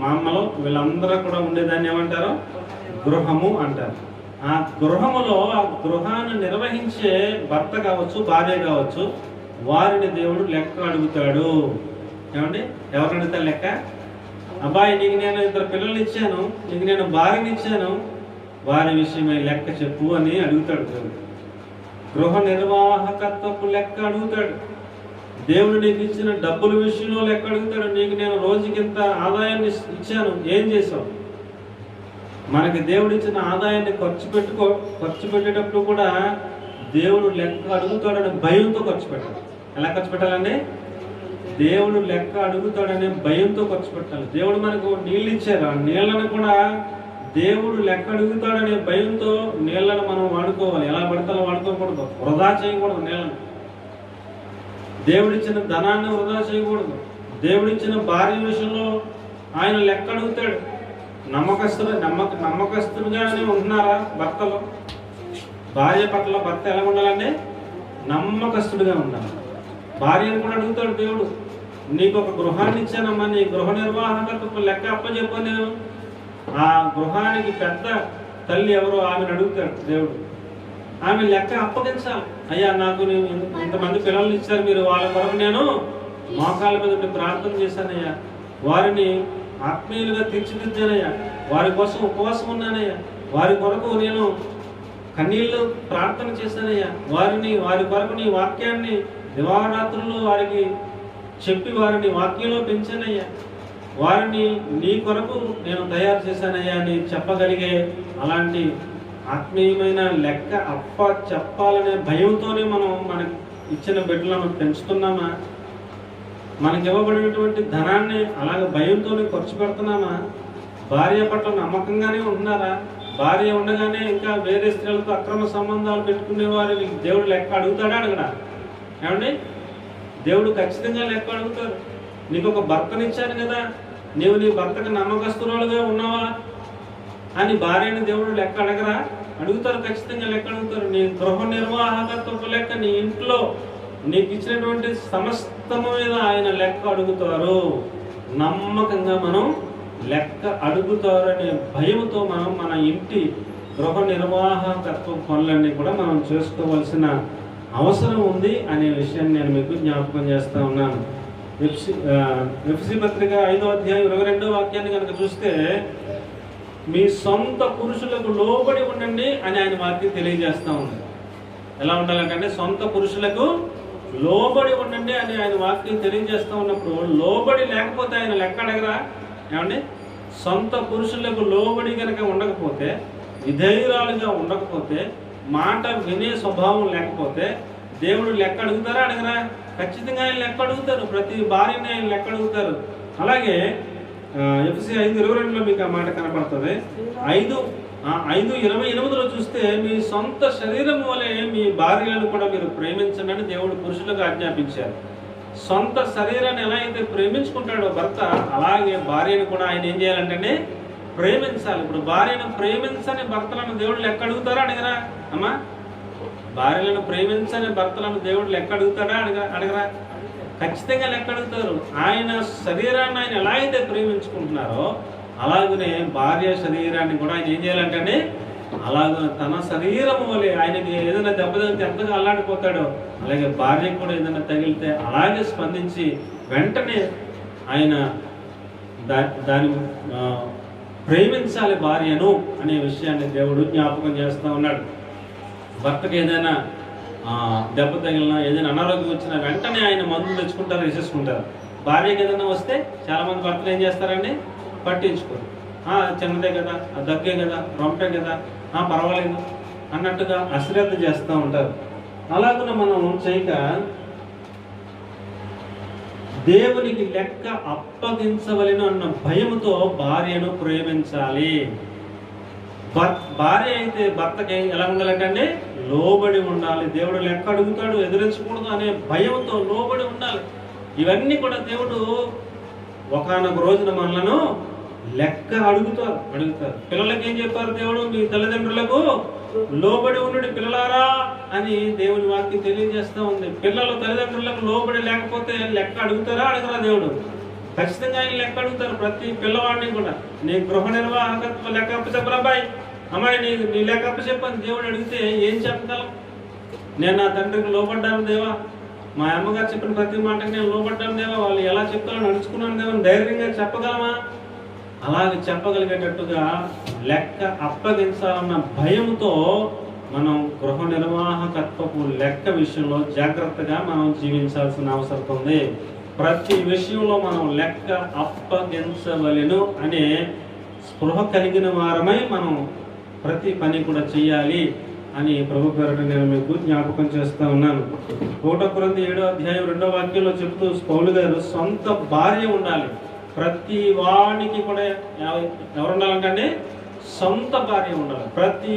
మామలు, వీళ్ళందరూ కూడా ఉండేదాన్ని ఏమంటారు? గృహము అంటారు. ఆ గృహములో ఆ గృహాన్ని నిర్వహించే భర్త కావచ్చు, భార్య కావచ్చు, వారిని దేవుడు లెక్క అడుగుతాడు. ఏమండి? ఎవరు అడుగుతారు లెక్క? అబ్బాయి, నీకు నేను 2 పిల్లల్ని ఇచ్చాను, నీకు నేను భార్యని ఇచ్చాను, వారి విషయమై లెక్క చెప్పు అని అడుగుతాడు దేవుడు. గృహ నిర్వాహకత్వపు లెక్క అడుగుతాడు. దేవుడు నీకు ఇచ్చిన డబ్బుల విషయంలో లెక్క అడుగుతాడు. నీకు నేను రోజుకి ఇంత ఆదాయాన్ని ఇచ్చాను, ఏం చేసావు? మనకి దేవుడు ఇచ్చిన ఆదాయాన్ని ఖర్చు పెట్టేటప్పుడు కూడా దేవుడు లెక్క అడుగుతాడనే భయంతో ఖర్చు పెట్టాలి. ఎలా ఖర్చు పెట్టాలండి? దేవుడు లెక్క అడుగుతాడనే భయంతో ఖర్చు పెట్టాలి. దేవుడు మనకు నీళ్ళు ఇచ్చారు, ఆ నీళ్ళను కూడా దేవుడు లెక్క అడుగుతాడనే భయంతో నీళ్లను మనం వాడుకోవాలి. ఎలా పడితే వాడుకోకూడదు, వృధా చేయకూడదు. నీళ్ళను దేవుడిచ్చిన ధనాన్ని వృధా చేయకూడదు. దేవుడిచ్చిన భార్య విషయంలో ఆయన లెక్క అడుగుతాడు. నమ్మకస్తులుగానే ఉంటున్నారా భర్తలు? భార్య పట్ల భర్త ఎలా ఉండాలండి? నమ్మకస్తుడిగా ఉండాలి. భార్యను కూడా అడుగుతాడు దేవుడు. నీకు ఒక గృహాన్ని ఇచ్చానమ్మా, నీ గృహ నిర్వాహకత్వపు లెక్క అప్పచెప్పు. నేను ఆ గృహానికి పెద్ద తల్లి ఎవరో ఆమెను అడుగుతాడు దేవుడు. ఆమె లెక్క అప్పగించాలి. అయ్యా, నాకు ఇంతమంది పిల్లల్ని ఇచ్చారు, మీరు వాళ్ళ కొరకు నేను మోకాళ్ళ మీద ప్రార్థన చేశానయ్యా, వారిని ఆత్మీయులుగా తీర్చిదిద్దానయ్యా, వారి కోసం ఉపవాసం ఉన్నానయ్యా, వారి కొరకు నేను కన్నీళ్ళు ప్రార్థన చేశానయ్యా, వారి కొరకు నీ వాక్యాన్ని దివారాత్రులు వారికి చెప్పి వారిని వాక్యంలో పెంచానయ్యా, వారిని నీ కొరకు నేను తయారు చేశానయ్యా అని చెప్పగలిగే అలాంటి ఆత్మీయమైన లెక్క అప్ప చెప్పాలనే భయంతోనే మనం మనకి ఇచ్చిన బిడ్డలను పెంచుతున్నామా? మనకి ఇవ్వబడినటువంటి ధనాన్ని అలాగే భయంతోనే ఖర్చు పెడుతున్నామా? భార్య పట్ల నమ్మకంగానే ఉంటున్నారా? భార్య ఉండగానే ఇంకా వేరే స్త్రీలతో అక్రమ సంబంధాలు పెట్టుకునే వారిని దేవుడు లెక్క అడుగుతాడా? అడగడా? ఏమండి, దేవుడు ఖచ్చితంగా లెక్క అడుగుతారు. నీకు ఒక భర్తనిచ్చాను కదా, నీవు నీ భర్తకు నమ్మకస్తురాలుగా ఉన్నావా అని భార్యని దేవుడు లెక్క అడగరా? అడుగుతారు, ఖచ్చితంగా లెక్క అడుగుతారు. నీ గృహ నిర్వాహకత్వపు లెక్క, నీ ఇంట్లో నీకు ఇచ్చినటువంటి సమస్తము మీద ఆయన లెక్క అడుగుతారు. నమ్మకంగా మనం లెక్క అడుగుతారనే భయంతో మనం మన ఇంటి గృహ నిర్వాహకత్వ పనులన్నీ కూడా మనం చేసుకోవాల్సిన అవసరం ఉంది అనే విషయాన్ని నేను మీకు జ్ఞాపకం చేస్తూ ఉన్నాను. ఎఫెసీ పత్రిక 5వ అధ్యాయం 22వ వాక్యాన్ని కనుక చూస్తే, మీ సొంత పురుషులకు లోబడి ఉండండి అని ఆయన వాక్యం తెలియజేస్తూ ఉంది. ఎలా ఉండాలంటే సొంత పురుషులకు లోబడి ఉండండి అని ఆయన వాక్యం తెలియజేస్తూ ఉన్నప్పుడు, లోబడి లేకపోతే ఆయన లెక్క అడగరా? ఏమండి, సొంత పురుషులకు లోబడి కనుక ఉండకపోతే, విధేయురాలుగా ఉండకపోతే, మాట వినే స్వభావం లేకపోతే దేవుడు లెక్క అడుగుతారా? అడగరా? ఖచ్చితంగా ఆయన లెక్క అడుగుతారు. ప్రతి భార్యని ఆయన లెక్క అడుగుతారు. అలాగే ఎఫెసీ 5:22లో మీకు ఆ మాట కనపడుతుంది. 5:28లో చూస్తే, మీ సొంత శరీరం వలె మీ భార్యలను కూడా మీరు ప్రేమించండి అని దేవుడు పురుషులకు ఆజ్ఞాపించారు. సొంత శరీరాన్ని ఎలా అయితే ప్రేమించుకుంటాడో భర్త, అలాగే భార్యను కూడా ఆయన ఏం చేయాలంటే ప్రేమించాలి. ఇప్పుడు భార్యను ప్రేమించని భర్తలను దేవుడు లెక్క అడుగుతారా? అడగరా? అమ్మా, భార్యలను ప్రేమించని భర్తలను దేవుడు లెక్క అడుగుతాడా? అడగరా? ఖచ్చితంగా లెక్క అడుగుతారు. ఆయన శరీరాన్ని ఆయన ఎలా అయితే ప్రేమించుకుంటున్నారో అలాగనే భార్య శరీరాన్ని కూడా ఆయన ఏం చేయాలంటే అలాగే తన శరీరం వలె, ఆయనకి ఏదైనా దెబ్బ తగిలితే ఎంతగా అల్లాడిపోతాడో అలాగే భార్యకు కూడా ఏదైనా తగిలితే అలాగే స్పందించి వెంటనే ఆయన దాని ప్రేమించాలి భార్యను అనే విషయాన్ని దేవుడు జ్ఞాపకం చేస్తూ ఉన్నాడు. భర్తకు ఏదైనా దెబ్బ తగిలినా, ఏదైనా అనారోగ్యం వచ్చినా వెంటనే ఆయన మందులు తెచ్చుకుంటారు, వేసేసుకుంటారు. భార్యకి ఏదైనా వస్తే చాలామంది భర్తలు ఏం చేస్తారండి, పట్టించుకోరు. చిన్నదే కదా, దగ్గే కదా, రొంపే కదా, పర్వాలేదు అన్నట్టుగా అశ్రద్ధ చేస్తూ ఉంటారు. అలాగే మనం చేయక దేవునికి లెక్క అప్పగించవలెను అన్న భయముతో భార్యను ప్రేమించాలి. భార్య అయితే భర్తకి ఎలా ఉండాలంటే లోబడి ఉండాలి. దేవుడు లెక్క అడుగుతాడు, ఎదురించకూడదు అనే భయంతో లోబడి ఉండాలి. ఇవన్నీ కూడా దేవుడు ఒకానొక రోజున మనలను లెక్క అడుగుతారు. పిల్లలకి ఏం చెప్పారు దేవుడు? మీ తల్లిదండ్రులకు లోబడి ఉండు పిల్లలారా అని దేవుని వాక్యం తెలియజేస్తూ ఉంది. పిల్లలు తల్లిదండ్రులకు లోబడి లేకపోతే లెక్క అడుగుతారా? అడగరా? దేవుడు ఖచ్చితంగా ఆయన లెక్క అడుగుతారు. ప్రతి పిల్లవాడిని కూడా నీ గృహ నిర్వాహకత్వ లెక్క అప్పచెప్పరా అబ్బాయి, అమ్మాయి నీ లెక్క అప్పచెప్పని దేవుడు అడిగితే ఏం చెప్పగలం? నేను నా తండ్రికి లోబడ్డాను దేవా, మా అమ్మగారు చెప్పిన ప్రతి మాటకి నేను లోబడ్డాను దేవా, వాళ్ళు ఎలా చెప్తారో నడుచుకున్నాను దేవా ధైర్యంగా చెప్పగలమా? అలాగే చెప్పగలిగేటట్టుగా లెక్క అప్పగించాలన్న భయంతో మనం గృహ నిర్వాహకత్వపు లెక్క విషయంలో జాగ్రత్తగా మనం జీవించాల్సిన అవసరం ఉంది. ప్రతి విషయంలో మనం లెక్క అప్పగించవలెను అనే స్పృహ కలిగిన వారమై మనం ప్రతి పని కూడా చేయాలి అని ప్రభు పేరట నేను మీకు జ్ఞాపకం చేస్తూ ఉన్నాను. 1 కొరింథీ 7వ అధ్యాయం 2వ వాక్యంలో చెప్తూ పౌలు గారు సొంత భార్య ఉండాలి. ప్రతి వాడికి కూడా ఎవరు ఉండాలంటే సొంత భార్య ఉండాలి. ప్రతి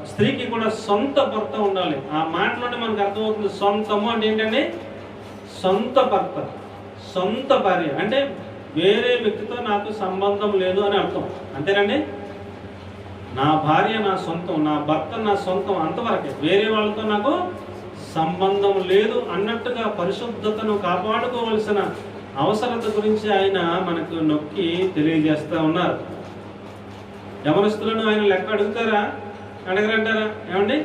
స్త్రీకి కూడా సొంత భర్త ఉండాలి. ఆ మాటలోనే మనకు అర్థమవుతుంది. సొంతము అంటే ఏంటంటే సొంత భర్త, సొంత భార్య అంటే వేరే వ్యక్తితో నాకు సంబంధం లేదు అని అర్థం. అంతేనండి, నా భార్య నా సొంతం, నా భర్త నా సొంతం, అంతవరకే. వేరే వాళ్ళతో నాకు సంబంధం లేదు అన్నట్టుగా పరిశుద్ధతను కాపాడుకోవలసిన అవసరత గురించి ఆయన మనకు నొక్కి తెలియజేస్తూ ఉన్నారు. యవనస్తులను ఆయన లెక్క అడుగుతారా? అడగరంటారా? ఏమండి,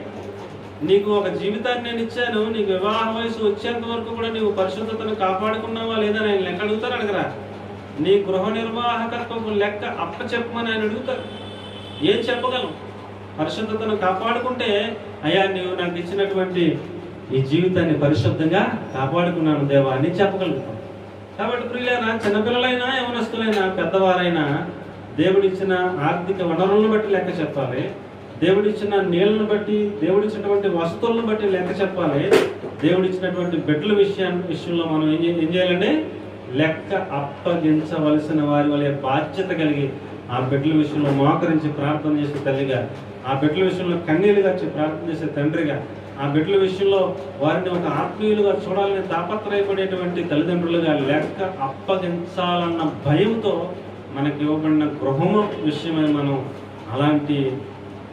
నీకు ఒక జీవితాన్ని నేను ఇచ్చాను, నీకు వివాహ వయసు వచ్చేంత వరకు కూడా నీవు పరిశుద్ధతను కాపాడుకున్నావా లేదా ఆయన లెక్క అడుగుతారు? అడగరా? నీ గృహ నిర్వాహకత్వం లెక్క అప్పచెప్పమని ఆయన అడుగుతారు. ఏం చెప్పగలం? పరిశుద్ధతను కాపాడుకుంటే, అయ్యా నీవు నాకు ఇచ్చినటువంటి ఈ జీవితాన్ని పరిశుద్ధంగా కాపాడుకున్నాను దేవా అని చెప్పగలుగుతాం. కాబట్టి ప్రియులైనా, చిన్నపిల్లలైనా యవనస్తులైనా పెద్దవారైనా దేవుడిచ్చిన ఆర్థిక వనరులను బట్టి లెక్క చెప్పాలి, దేవుడిచ్చిన నీళ్ళను బట్టి, దేవుడిచ్చినటువంటి వస్తువులను బట్టి లెక్క చెప్పాలి. దేవుడిచ్చినటువంటి బిడ్డల విషయంలో మనం ఏం చేయాలంటే లెక్క అప్పగించవలసిన వారి వలె బాధ్యత కలిగి ఆ బిడ్డల విషయంలో మోకరించి ప్రార్థన చేసే తల్లిగా, ఆ బిడ్డల విషయంలో కన్నీళ్లు వచ్చి ప్రార్థన చేసే తండ్రిగా, ఆ బిడ్డల విషయంలో వారిని ఒక ఆత్మీయులుగా చూడాలని తాపత్రయపడేటువంటి తల్లిదండ్రులుగా లెక్క అప్పగించాలన్న భయంతో మనకి ఇవ్వబడిన గృహము విషయమై మనం అలాంటి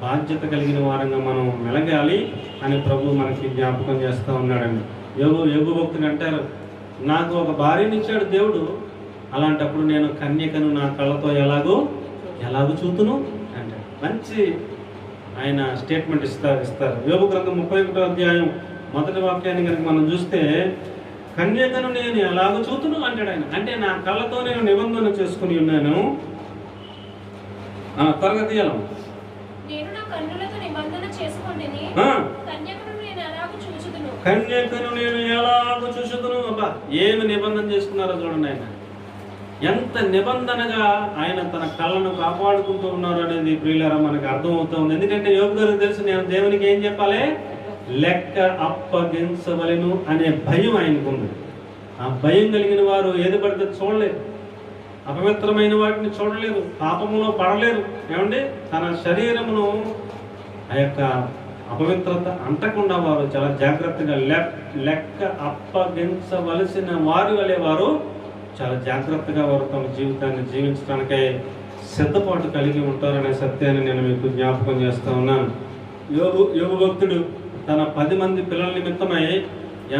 బాధ్యత కలిగిన వారంగా మనం మెలగాలి అని ప్రభు మనకి జ్ఞాపకం చేస్తూ ఉన్నాడండి. యోగు భక్తుని అంటారు, నాకు ఒక భార్యనిచ్చాడు దేవుడు, అలాంటప్పుడు నేను కన్యకను నా కళ్ళతో ఎలాగూ చూతును అంటాడు. మంచి ఆయన స్టేట్మెంట్ ఇస్తారు. యోగు గ్రంథం 31వ అధ్యాయం 1వ వాక్యాన్ని కనుక మనం చూస్తే, కన్యకను నేను ఎలాగో చూతును అంటాడు ఆయన. అంటే నా కళ్ళతో నేను నిబంధన చేసుకుని ఉన్నాను. త్వరగా తీయాలం. కన్యకను నేను ఎలాగో చూచుదును. అబ్బా, ఏమి నిబంధన చేసుకున్నారో చూడండి. ఆయన ఎంత నిబంధనగా ఆయన తన కళ్ళను కాపాడుకుంటూ ఉన్నారు అనేది ప్రియులారా మనకు అర్థమవుతుంది. ఎందుకంటే యోగు గారికి తెలుసు, నేను దేవునికి ఏం చెప్పాలి, లెక్క అప్పగించవలెను అనే భయం ఆయనకుంది. ఆ భయం కలిగిన వారు ఏది పడితే చూడలేరు, అపవిత్రమైన వాటిని చూడలేరు, పాపములో పడలేరు. ఏమండి, తన శరీరమును ఆ యొక్క అపవిత్రత అంటకుండా వారు చాలా జాగ్రత్తగా లెక్క అప్పగించవలసిన వారి వలె వారు చాలా జాగ్రత్తగా వారు తమ జీవితాన్ని జీవించడానికై సిద్ధపాటు కలిగి ఉంటారనే సత్యాన్ని నేను మీకు జ్ఞాపకం చేస్తూ ఉన్నాను. యోగు భక్తుడు తన 10 మంది పిల్లల నిమిత్తమై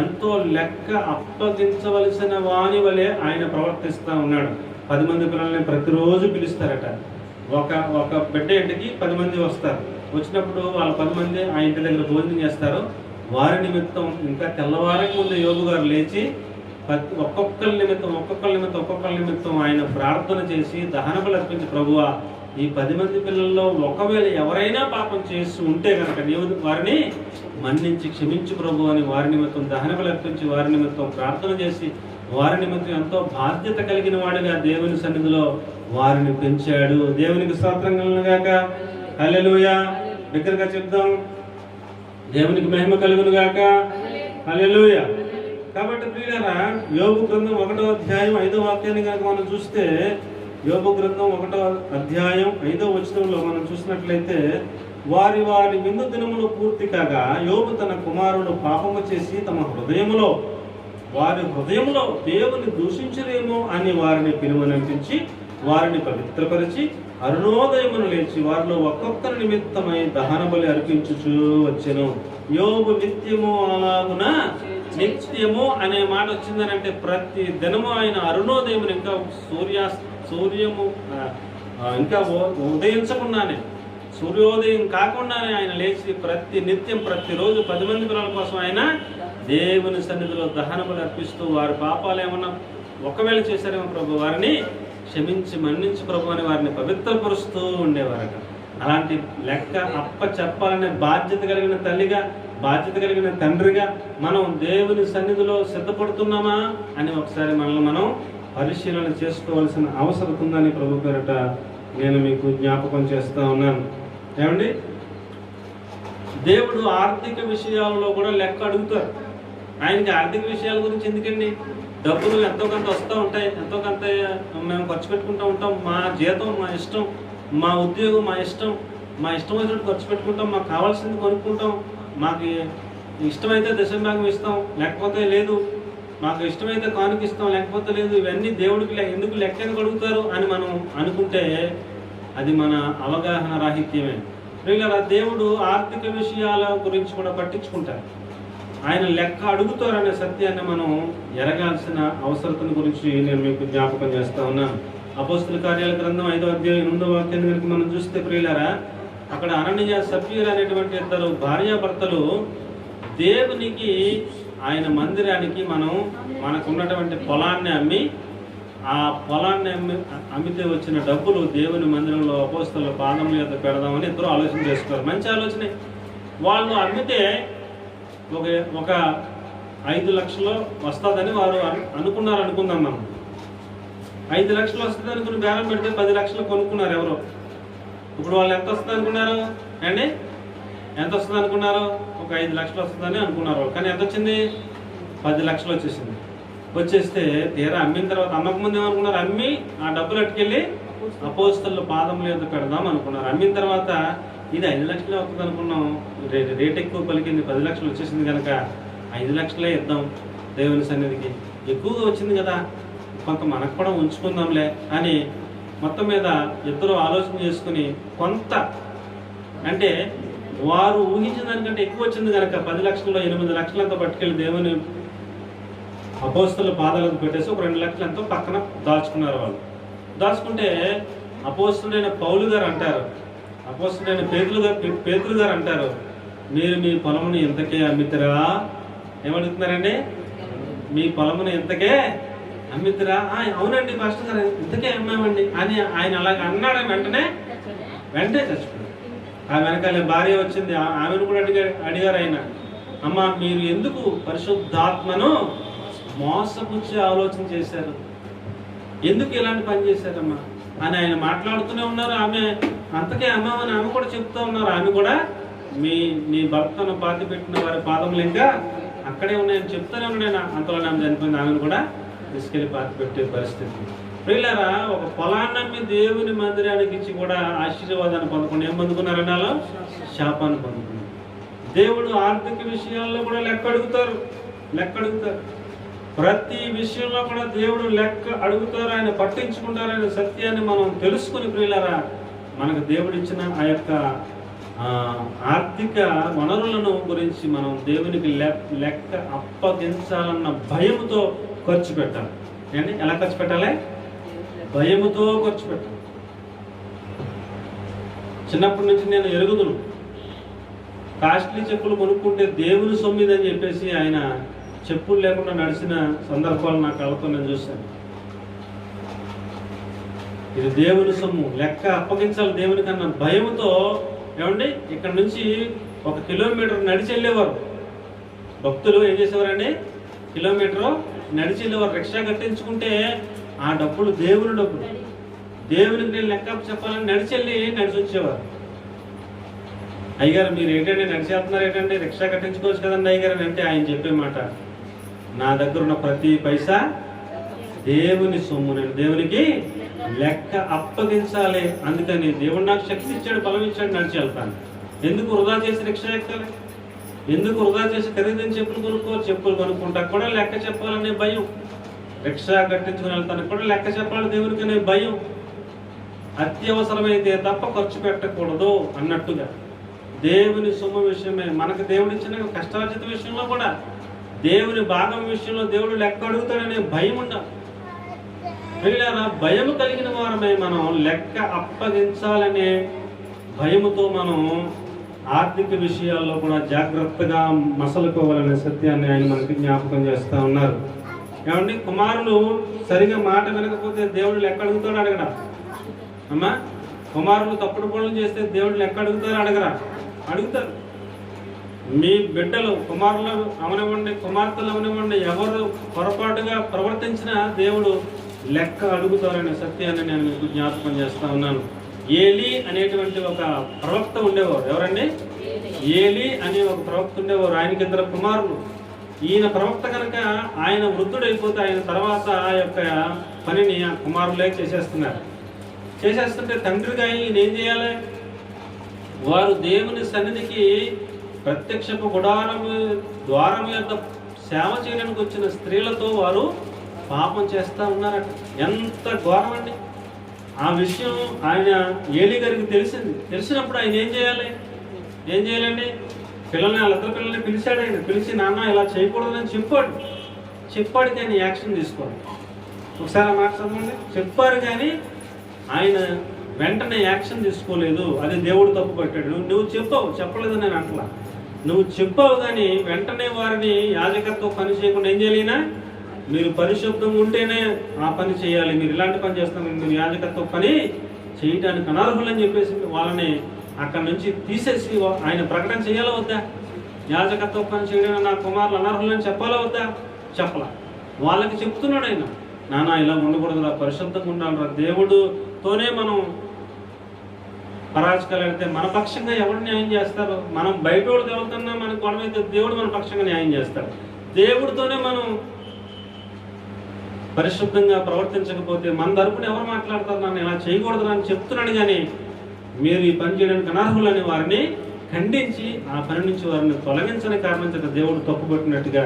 ఎంతో లెక్క అప్పగించవలసిన వాని వలె ఆయన ప్రవర్తిస్తూ ఉన్నాడు. 10 మంది పిల్లల్ని ప్రతిరోజు పిలుస్తారట. ఒక బిడ్డ ఇంటికి 10 మంది వస్తారు. వచ్చినప్పుడు వాళ్ళ 10 మంది ఆ ఇంటి దగ్గర భోజనం చేస్తారు. వారి నిమిత్తం ఇంకా తెల్లవారికి ముందు యోగు గారు లేచి ఒక్కొక్కరి నిమిత్తం ఆయన ప్రార్థన చేసి దహనబలి అర్పించి, ప్రభువా, ఈ 10 మంది పిల్లల్లో ఒకవేళ ఎవరైనా పాపం చేసి ఉంటే కనుక నీవు వారిని మన్నించి క్షమించు ప్రభు అని వారి నిమిత్తం దహనబలి అర్పించి, వారి నిమిత్తం ప్రార్థన చేసి, వారి నిమిత్తం ఎంతో బాధ్యత కలిగిన వాడిగా దేవుని సన్నిధిలో వారిని పెంచాడు. దేవునికి స్తోత్రం కలుగును గాక. హల్లెలూయా. దగ్గరగా చెప్దాం, దేవునికి మహిమ కలుగును గాక. హల్లెలూయా. కాబట్టి ప్రియులారా, యోబు గ్రంథం 1వ అధ్యాయం 5వ వాక్యాన్ని కనుక మనం చూస్తే, యోబు గ్రంథం 1వ అధ్యాయం 5వ వచనంలో మనం చూసినట్లయితే, వారి విందు దినములు పూర్తి కాగా యోబు తన కుమారుడు పాపము చేసి వారి హృదయంలో దేవుని దూషించలేమో అని వారిని పిలువనంపించి వారిని పవిత్రపరిచి అరుణోదయమును లేచి వారిలో ఒక్కొక్కరి నిమిత్తమై దహన బలి అర్పించుచూ వచ్చెను. యోబు నిత్యము అలాగున, నిత్యము అనే మాట వచ్చిందనంటే ప్రతి దినము ఆయన అరుణోదయమును, ఇంకా సూర్యము ఇంకా ఉదయించకుండానే, సూర్యోదయం కాకుండానే ఆయన లేచి ప్రతిరోజు 10 మంది పిల్లల కోసం ఆయన దేవుని సన్నిధిలో దహన బలి అర్పిస్తూ, వారి పాపాలు ఏమన్నా ఒకవేళ చేశారేమో ప్రభు వారిని క్షమించి మన్నించి ప్రభు అని వారిని పవిత్రపరుస్తూ ఉండేవారట. అలాంటి లెక్క అప్ప చెప్పాలనే బాధ్యత కలిగిన తల్లిగా, బాధ్యత కలిగిన తండ్రిగా మనం దేవుని సన్నిధిలో సిద్ధపడుతున్నామా అని ఒకసారి మనల్ని మనం పరిశీలన చేసుకోవాల్సిన అవసరం ఉందని ప్రభు పేరట నేను మీకు జ్ఞాపకం చేస్తూ ఉన్నాను. ఏమండి, దేవుడు ఆర్థిక విషయాలలో కూడా లెక్క అడుగుతారు. ఆయనకి ఆర్థిక విషయాల గురించి ఎందుకండి? డబ్బులు ఎంతో కొంత వస్తూ ఉంటాయి, ఎంతో కొంత మేము ఖర్చు పెట్టుకుంటూ ఉంటాం. మా జీతం మా ఇష్టం, మా ఉద్యోగం మా ఇష్టం వచ్చినట్టు ఖర్చు పెట్టుకుంటాం, మాకు కావాల్సింది కొనుక్కుంటాం, మాకు ఇష్టమైతే దశంభాగం ఇస్తాం, లేకపోతే లేదు, మాకు ఇష్టమైతే కానుకిస్తాం, లేకపోతే లేదు. ఇవన్నీ దేవుడికి ఎందుకు లెక్కను అడుగుతారు అని మనం అనుకుంటే అది మన అవగాహన రాహిత్యమే. ప్రియులారా, దేవుడు ఆర్థిక విషయాల గురించి కూడా పట్టించుకుంటారు. ఆయన లెక్క అడుగుతారనే సత్యాన్ని మనం ఎరగాల్సిన అవసరతను గురించి నేను మీకు జ్ఞాపకం చేస్తా ఉన్నాను. అపోస్తలుల కార్యాల గ్రంథం 5వ అధ్యాయం 8వ వాక్యాన్ని కనుక మనం చూస్తే ప్రియులారా, అక్కడ అననీయ సఫీరా అనేటువంటి 2 భార్యాభర్తలు దేవునికి, ఆయన మందిరానికి మనకున్నటువంటి పొలాన్ని అమ్మి ఆ పొలాన్ని అమ్మితే వచ్చిన డబ్బులు దేవుని మందిరంలో అపోస్తలుల పాదముల యొద్ద పెడదామని ఇద్దరు ఆలోచన చేసుకున్నారు. మంచి ఆలోచనే. వాళ్ళు అమ్మితే ఒక 5 లక్షలు వస్తుందని వారు అనుకున్నారు అనుకుందాం మనం. 5 లక్షలు వస్తుంది అనుకుని బేరం పెడితే 10 లక్షలు కొనుక్కున్నారు ఎవరు. ఇప్పుడు వాళ్ళు ఎంత వస్తుంది అనుకున్నారు అండి? ఎంత వస్తుంది అనుకున్నారు? ఒక 5 లక్షలు వస్తుందని అనుకున్నారు. కానీ ఎంత వచ్చింది? 10 లక్షలు వచ్చేసింది. వచ్చేస్తే తీరా అమ్మిన తర్వాత అమ్మకముందు ఏమనుకున్నారు? అమ్మి ఆ డబ్బులు అట్టుకెళ్ళి అపోస్తలుల పాదముల యొద్ద పెడదాం అనుకున్నారు. అమ్మిన తర్వాత ఇది 5 లక్షలే అవుతుంది అనుకున్నాం, రేట్ ఎక్కువ పలికింది, 10 లక్షలు వచ్చేసింది కనుక 5 లక్షలే ఇద్దాం దేవుని సన్నిధికి, ఎక్కువగా వచ్చింది కదా కొంత మనకు కూడా ఉంచుకుందాంలే అని మొత్తం మీద ఇద్దరు ఆలోచన చేసుకుని కొంత, అంటే వారు ఊహించిన దానికంటే ఎక్కువ వచ్చింది కనుక 10 లక్షల్లో 8 లక్షలంతా పట్టుకెళ్ళి దేవుని అపోస్తలుల పాదాలకు పెట్టేసి ఒక 2 లక్షలు ఎంతో పక్కన దాచుకున్నారు. వాళ్ళు దాచుకుంటే అపోస్తలుడైన పౌలు గారు అంటారు, అపోస్తలుడైన పేతురు గారు అంటారు, మీరు మీ పొలమును ఎంతకే అమ్మితరా? ఏమడుగుతున్నారండి? మీ పొలమును ఎంతకే అమ్మితరా? అవునండి పాస్టర్ గారు ఇంతకే అమ్మామండి అని ఆయన అలాగ అన్నాడు. వెంటనే చచ్చిపోయాడు. ఆ వెనకాల భార్య వచ్చింది, ఆమెను కూడా అడిగారు ఆయన, అమ్మ మీరు ఎందుకు పరిశుద్ధాత్మను మోసపుచ్చే ఆలోచన చేశారు, ఎందుకు ఇలాంటి పని చేశారమ్మా అని ఆయన మాట్లాడుతూనే ఉన్నారు. ఆమె అంతకే అమ్మామని ఆమె కూడా చెప్తూ ఉన్నారు. ఆమె కూడా మీ భర్తను పాతి పెట్టిన వారి పాదములు ఇంకా అక్కడే ఉన్నాయని చెప్తూనే ఉన్నాడు. అంతలో ఆమె చనిపోయింది. ఆమెను కూడా తీసుకెళ్లి పాతి పెట్టే పరిస్థితి. ప్రియులారా, ఒక పొలాన్ని దేవుని మందిరానికి ఇచ్చి కూడా ఆశీర్వాదాన్ని పొందకుండా ఏం పొందుకున్నారని వాళ్ళు శాపాన్ని పొందుకున్నారు. దేవుడు ఆర్థిక విషయాల్లో కూడా లెక్క అడుగుతారు. ప్రతి విషయంలో కూడా దేవుడు లెక్క అడుగుతారు, ఆయన పట్టించుకుంటారు అనే సత్యాన్ని మనం తెలుసుకుని ప్రియులారా, మనకు దేవుడు ఇచ్చిన ఆ యొక్క ఆర్థిక వనరులను గురించి మనం దేవునికి లెక్క అప్పగించాలన్న భయముతో ఖర్చు పెట్టాలి. ఏంటి? ఎలా ఖర్చు పెట్టాలి? భయముతో ఖర్చు పెట్టాలి. చిన్నప్పటి నుంచి నేను ఎరుగుదును, కాస్ట్లీ చెప్పులు కొనుక్కుంటే దేవుని సొమ్మిదని చెప్పేసి ఆయన చెప్పులు లేకుండా నడిచిన సందర్భాలు నా కళ్ళతో నేను చూశాను. ఇది దేవుని సొమ్ము, లెక్క అప్పగించాలి దేవునికి అన్న భయముతో. ఏమండి, ఇక్కడ నుంచి 1 కిలోమీటర్ నడిచి వెళ్ళేవారు భక్తులు. ఏం చేసేవారండి? కిలోమీటర్ నడిచి వెళ్ళేవారు. రిక్షా కట్టించుకుంటే ఆ డబ్బులు దేవుని డబ్బులు, దేవునికి నేను లెక్క చెప్పాలని నడిచి వచ్చేవారు. అయ్యగారు మీరు ఏంటంటే నడిచేస్తున్నారు ఏంటంటే, రిక్షా కట్టించుకోవచ్చు కదండి అయ్యగారు అని అంటే ఆయన చెప్పే మాట, నా దగ్గర ఉన్న ప్రతి పైసా దేవుని సొమ్ము, నేను దేవునికి లెక్క అప్పగించాలి. అందుకని దేవుడు నాకు శక్తి ఇచ్చాడు, బలం ఇచ్చాడు, నడిచి వెళ్తాను. ఎందుకు వృధా చేసి రిక్షా ఎక్కాలి? ఎందుకు వృధా చేసి ఖరీదైన చెప్పులు కొనుక్కుంటా కూడా లెక్క చెప్పాలనే భయం. రిక్షా కట్టించుకుని వెళ్తానికి కూడా లెక్క చెప్పాలి దేవునికి అనే భయం. అత్యవసరమైతే తప్ప ఖర్చు పెట్టకూడదు అన్నట్టుగా దేవుని సొమ్ము విషయమే, మనకు దేవుడు ఇచ్చిన కష్టార్జిత విషయంలో కూడా దేవుని భాగం విషయంలో దేవుడు లెక్క అడుగుతాడనే భయం ఉండాలి. ప్రియులారా, భయం కలిగిన వారమే మనం లెక్క అప్పగించాలనే భయముతో మనం ఆర్థిక విషయాల్లో కూడా జాగ్రత్తగా మసలుకోవాలనే సత్యాన్ని ఆయన మనకి జ్ఞాపకం చేస్తూ ఉన్నారు. ఏమండి, కుమారులు సరిగా మాట వినకపోతే దేవుడు లెక్క అడుగుతాడు అడగరా? అమ్మా, కుమారులు తప్పుడు పనులు చేస్తే దేవుడు లెక్క అడుగుతారు అడగరా? అడుగుతారు. మీ బిడ్డలు కుమారులు అవనివ్వండి, కుమార్తెలు అవనివ్వండి, ఎవరు పొరపాటుగా ప్రవర్తించినా దేవుడు లెక్క అడుగుతారనే సత్యాన్ని నేను మీకు జ్ఞాపకం చేస్తా ఉన్నాను. ఏలీ అనేటువంటి ఒక ప్రవక్త ఉండేవారు. ఎవరండి? ఏలీ అనే ఒక ప్రవక్త ఉండేవారు. ఆయనకి 2 కుమారులు. ఈయన ప్రవక్త కనుక ఆయన వృద్ధుడైపోతే ఆయన తర్వాత ఆ యొక్క పనిని ఆ కుమారులే చేసేస్తుంటే తండ్రిగా ఈయన ఏం చేయాలి? వారు దేవుని సన్నిధికి ప్రత్యక్షపు గుడారము ద్వారం యొక్క సేవ చేయడానికి వచ్చిన స్త్రీలతో వారు పాపం చేస్తూ ఉన్నారట. ఎంత ఘోరం అండి! ఆ విషయం ఆయన ఏలీ గారికి తెలిసినప్పుడు ఆయన ఏం చేయాలండి? వాళ్ళిద్దరు పిల్లల్ని పిలిచాడు. ఆయన పిలిచి, నాన్న ఇలా చేయకూడదని చెప్పాడు కానీ యాక్షన్ తీసుకోండి. ఒకసారి మాట చదవండి. చెప్పారు కానీ ఆయన వెంటనే యాక్షన్ తీసుకోలేదు. అది దేవుడు తప్పు పట్టాడు. నువ్వు చెప్పలేదు నేను అంటలా, నువ్వు చెప్పావు కానీ వెంటనే వారిని యాజకత్వం పని చేయకుండా ఏం చేయలేనా మీరు పరిశుద్ధంగా ఉంటేనే ఆ పని చేయాలి, మీరు ఇలాంటి పని చేస్తున్నారు, మీరు యాజకత్వ పని చేయడానికి అనర్హులని చెప్పేసి వాళ్ళని అక్కడి నుంచి తీసేసి ఆయన ప్రకటన చేయాలా వద్దా? యాజకత్వ పని చేయడానికి నా కుమారులు అనర్హులని చెప్పాలా వద్దా? చెప్పలా. వాళ్ళకి చెప్తున్నాడు ఆయన, నాన్న ఇలా ఉండకూడదురా, పరిశుద్ధంగా ఉండాలిరా. దేవుడితోనే మనం పరాజకాలు పెడితే మన పక్షంగా ఎవరు న్యాయం చేస్తారు? మనం బయట వాళ్ళకి ఎవరికన్నా మనకు గొడవైతే దేవుడు మన పక్షంగా న్యాయం చేస్తాడు. దేవుడితోనే మనం పరిశుద్ధంగా ప్రవర్తించకపోతే మన తరపున ఎవరు మాట్లాడతారు? నన్ను ఇలా చేయకూడదు అని చెప్తున్నాడు, కానీ మీరు ఈ పని చేయడానికి అనర్హులని వారిని ఖండించి ఆ పని నుంచి వారిని తొలగించని కారణం చేత దేవుడు తప్పుపట్టినట్టుగా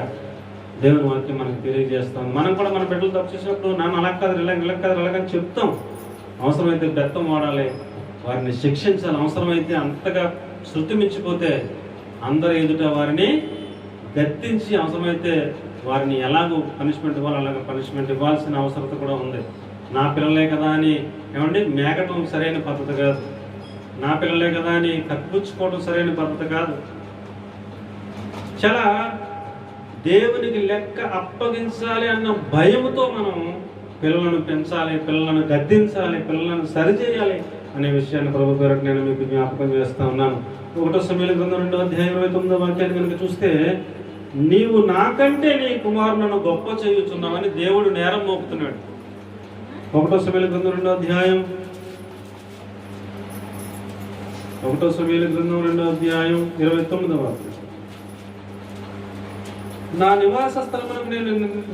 దేవుని వాక్యం మనకు తెలియజేస్తాం. మనం కూడా మన బిడ్డలు తప్పు చేసినప్పుడు నాన్న అలా కాదు, ఇలా కాదు, అలాగని చెప్తాం. అవసరమైతే బెత్తం వాడాలి, వారిని శిక్షించాలి. అవసరమైతే అంతగా శృతి మించిపోతే అందరి ఎదుట వారిని గద్దించి అవసరమైతే వారిని ఎలాగో పనిష్మెంట్ ఇవ్వాలి అలాగ పనిష్మెంట్ ఇవ్వాల్సిన అవసరత కూడా ఉంది. నా పిల్లలే కదా అని ఏమండి మేకటం సరైన పద్ధతి కాదు. నా పిల్లలే కదా అని కప్పించుకోవడం సరైన పద్ధతి కాదు. చాలా దేవునికి లెక్క అప్పగించాలి అన్న భయముతో మనం పిల్లలను పెంచాలి, పిల్లలను గద్దించాలి, పిల్లలను సరిచేయాలి అనే విషయాన్ని ప్రభు పేరట నేను మీకు జ్ఞాపకం చేస్తా ఉన్నాను. 1 సమూయేలు గ్రంథం 2వ అధ్యాయం 29వ వాక్యాన్ని కనుక చూస్తే, నీవు నాకంటే నీ కుమారులను గొప్ప చేయుచున్నావని దేవుడు నేరం మోపుతున్నాడు. 1 సమూయేలు గ్రంథం 2వ అధ్యాయం 29వ వాక్యం, నా నివాస స్థలమునకు